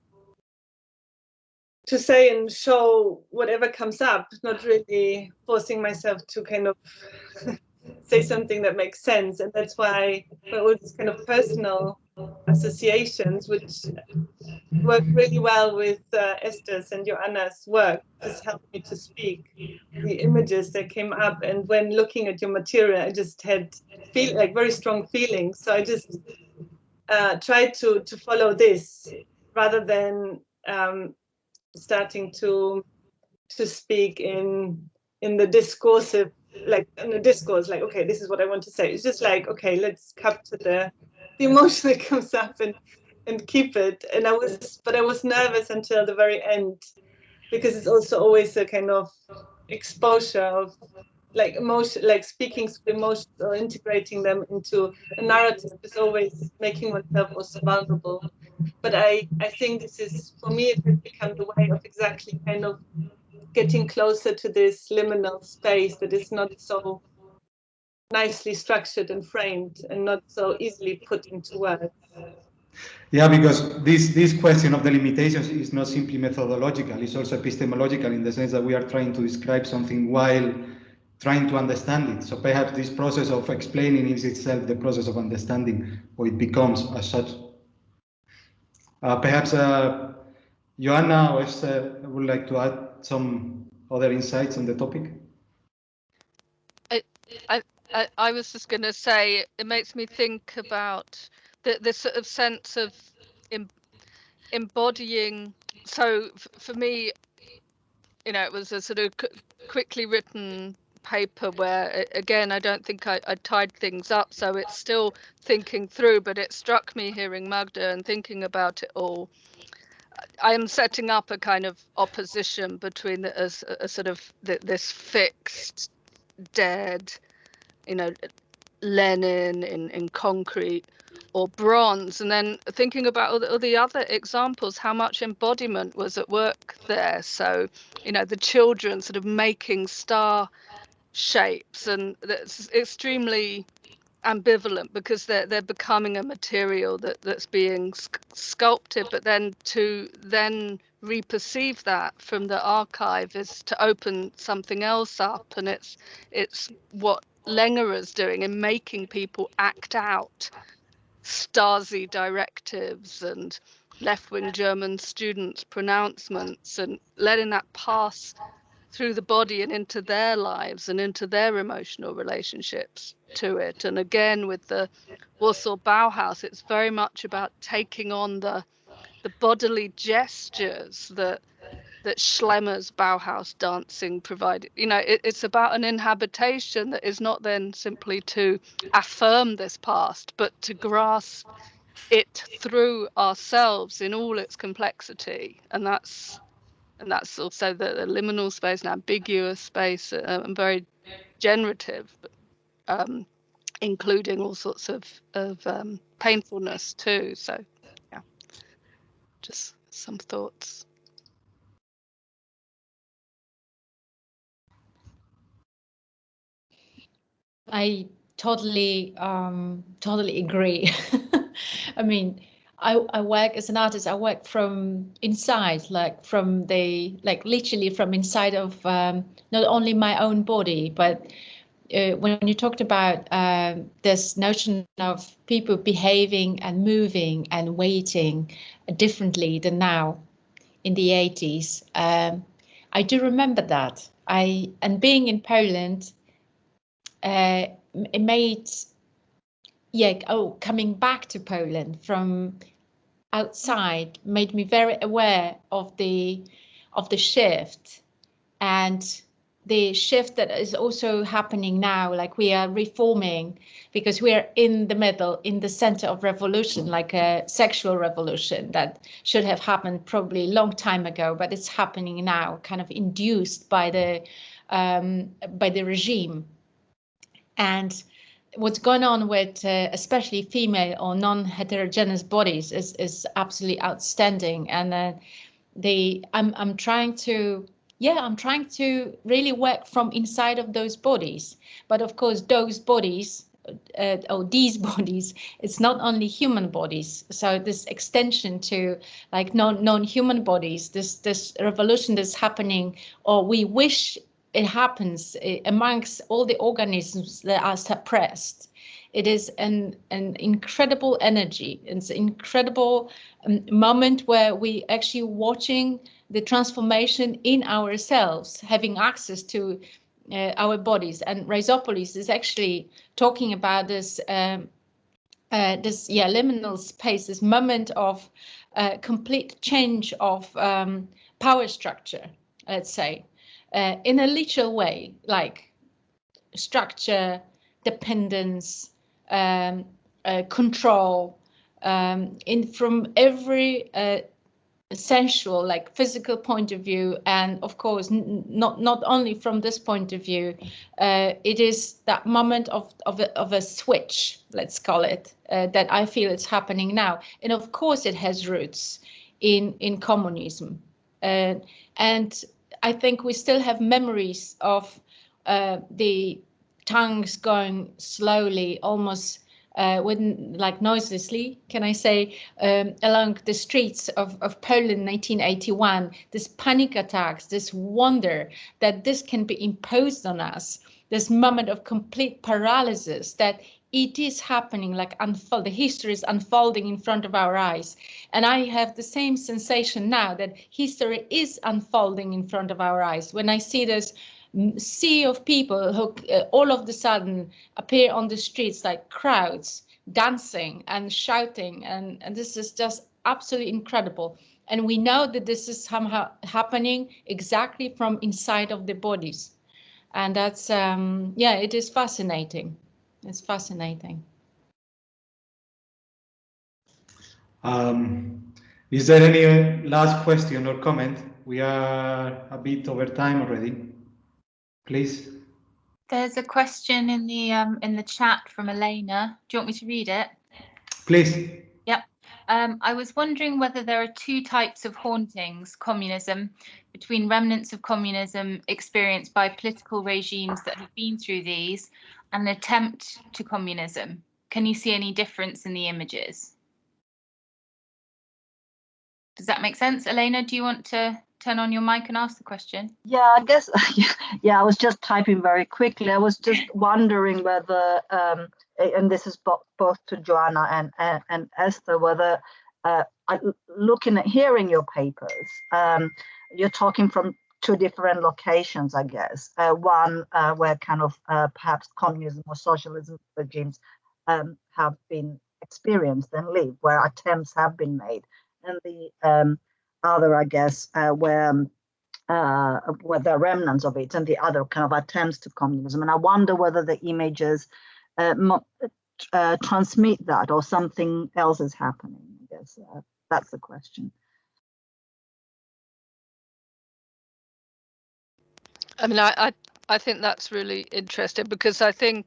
say and show whatever comes up, not really forcing myself to kind of say something that makes sense. And that's why all these kind of personal associations, which work really well with Esther's and Joanna's work, just helped me to speak. The images that came up, and when looking at your material, I just had very strong feelings. So I just tried to follow this rather than starting to speak in the discursive, like in the discourse, like, okay, this is what I want to say. It's just like, okay, let's capture the emotion that comes up and keep it. And I was nervous until the very end, because it's also always a kind of exposure of like emotion, like speaking through emotions or integrating them into a narrative is always making oneself also vulnerable. But I think this is, for me, it has become the way of exactly kind of getting closer to this liminal space that is not so nicely structured and framed and not so easily put into words. Yeah, because this question of the limitations is not simply methodological, it's also epistemological, in the sense that we are trying to describe something while trying to understand it. So perhaps this process of explaining is itself the process of understanding, or it becomes as such. Perhaps Joanna or Esther would like to add some other insights on the topic. I was just going to say, it makes me think about this sort of sense of embodying. So for me, it was a sort of quickly written paper where, again, I don't think I tied things up, so it's still thinking through, but it struck me hearing Magda and thinking about it all. I am setting up a kind of opposition between a sort of this fixed, dead you know, Lenin in concrete or bronze, and then thinking about all the other examples, how much embodiment was at work there. So, you know, the children sort of making star shapes, and that's extremely ambivalent because they're becoming a material that's being sculpted, but then to then reperceive that from the archive is to open something else up, and it's what Lenger is doing in making people act out Stasi directives and left-wing German students' pronouncements, and letting that pass through the body and into their lives and into their emotional relationships to it. And again, with the Warsaw Bauhaus, it's very much about taking on the bodily gestures that Schlemmer's Bauhaus dancing provided. You know, it's about an inhabitation that is not then simply to affirm this past, but to grasp it through ourselves in all its complexity. And that's also the liminal space, an ambiguous space, and very generative, including all sorts of painfulness too. So, yeah, just some thoughts. I totally agree. I mean, I work as an artist. I work from inside, like from literally from inside of not only my own body, but when you talked about this notion of people behaving and moving and waiting differently than now in the 80s, I do remember that. And being in Poland, it made, coming back to Poland from outside made me very aware of the shift, and the shift that is also happening now. Like, we are reforming because we are in the middle, in the center of revolution, like a sexual revolution that should have happened probably a long time ago, but it's happening now, kind of induced by the regime. And what's going on with especially female or non-heterogeneous bodies is absolutely outstanding. And I'm trying to really work from inside of those bodies. But of course, those bodies or these bodies, it's not only human bodies. So this extension to like non-human bodies, this revolution that's happening, or we wish it happens amongst all the organisms that are suppressed. It is an incredible energy. It's an incredible moment where we actually watching the transformation in ourselves, having access to our bodies. And Rhizopolis is actually talking about this liminal space, this moment of complete change of power structure, let's say. In a literal way, like structure, dependence, control, from every sensual, like physical point of view, and of course not only from this point of view. It is that moment of a switch, let's call it, that I feel it's happening now, and of course it has roots in communism, and I think we still have memories of the tongues going slowly, almost like noiselessly, can I say, along the streets of Poland, 1981, this panic attacks, this wonder that this can be imposed on us, this moment of complete paralysis, that it is happening, like the history is unfolding in front of our eyes. And I have the same sensation now that history is unfolding in front of our eyes. When I see this sea of people who all of a sudden appear on the streets, like crowds dancing and shouting, and this is just absolutely incredible. And we know that this is somehow happening exactly from inside of the bodies. And that's, it is fascinating. It's fascinating. Is there any last question or comment? We are a bit over time already. Please. There's a question in the chat from Elena. Do you want me to read it? Please. Yep. I was wondering whether there are two types of hauntings, communism, between remnants of communism experienced by political regimes that have been through these and an attempt to communism. Can you see any difference in the images? Does that make sense? Elena, do you want to turn on your mic and ask the question? Yeah, I guess, yeah, I was just typing very quickly. I was just wondering whether, and this is both to Joanna and Esther, whether looking at hearing your papers, you're talking from two different locations, I guess. One where kind of perhaps communism or socialism regimes have been experienced and lived, where attempts have been made. And the other, I guess, where there are remnants of it and the other kind of attempts to communism. And I wonder whether the images transmit that or something else is happening. I guess that's the question. I mean, I think that's really interesting, because I think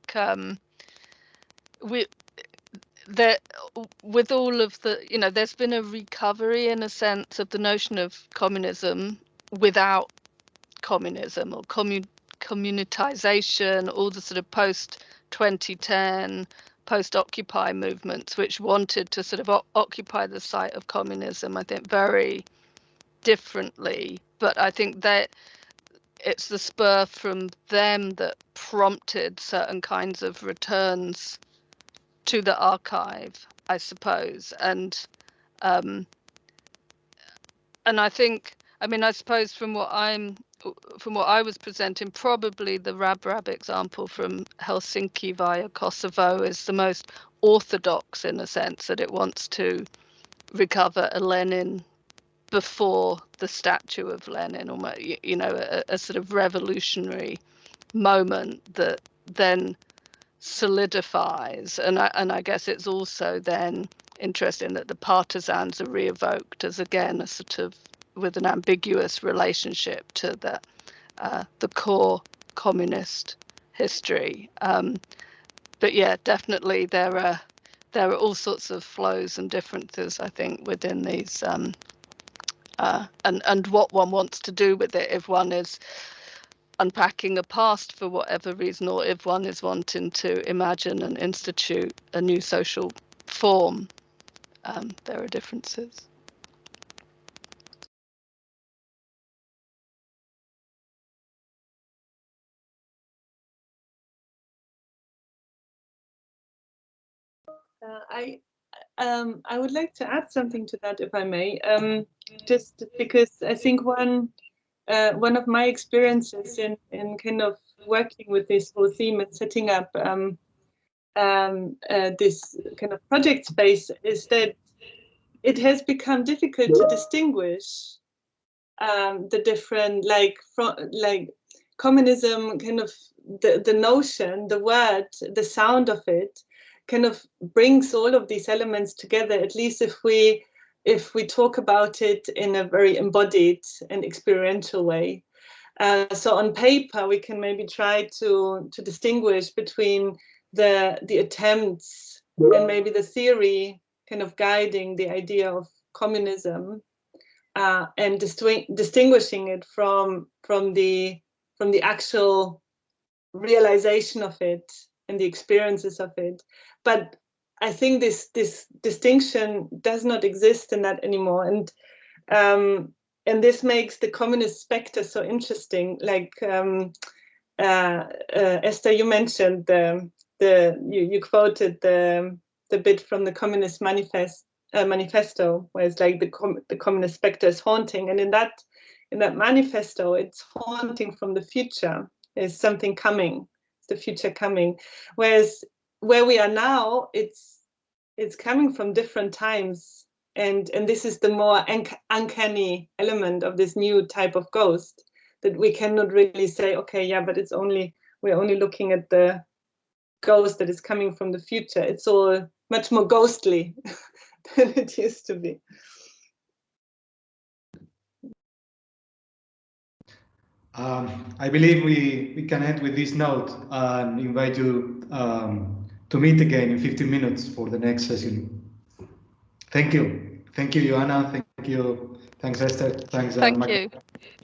with all of the, there's been a recovery in a sense of the notion of communism without communism, or communitization, all the sort of post-2010, post-Occupy movements, which wanted to sort of occupy the site of communism, I think, very differently. But I think that it's the spur from them that prompted certain kinds of returns to the archive, I suppose. And I think, I mean, I suppose from what I was presenting, probably the Rab example from Helsinki via Kosovo is the most orthodox, in a sense, that it wants to recover a Lenin before the statue of Lenin, or a sort of revolutionary moment that then solidifies. And I guess it's also then interesting that the partisans are re-evoked as, again, a sort of with an ambiguous relationship to the core communist history. But yeah, definitely there are all sorts of flows and differences, I think, within these and what one wants to do with it, if one is unpacking a past for whatever reason, or if one is wanting to imagine and institute a new social form. There are differences. I would like to add something to that, if I may, just because I think one of my experiences in kind of working with this whole theme and setting up this kind of project space is that it has become difficult to distinguish the different, like communism, kind of the notion, the word, the sound of it kind of brings all of these elements together, at least if we talk about it in a very embodied and experiential way. So on paper, we can maybe try to distinguish between the attempts and maybe the theory kind of guiding the idea of communism, and distinguishing it from the actual realization of it and the experiences of it. But I think this distinction does not exist in that anymore, and this makes the communist specter so interesting. Like Esther, you mentioned you quoted the bit from the Communist Manifesto, where it's like the communist specter is haunting, and in that manifesto, it's haunting from the future. There's something coming. It's the future coming. Whereas where we are now, it's coming from different times, and this is the more uncanny element of this new type of ghost, that we cannot really say, okay, yeah, but we're only looking at the ghost that is coming from the future. It's all much more ghostly than it used to be. I believe we can end with this note and invite you to meet again in 15 minutes for the next session. Thank you. Thank you, Joanna. Thank you. Thanks, Esther. Thanks, Thank Magda. you.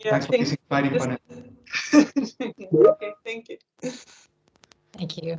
Yeah, Thanks for this inspiring panel. Okay, thank you. Thank you.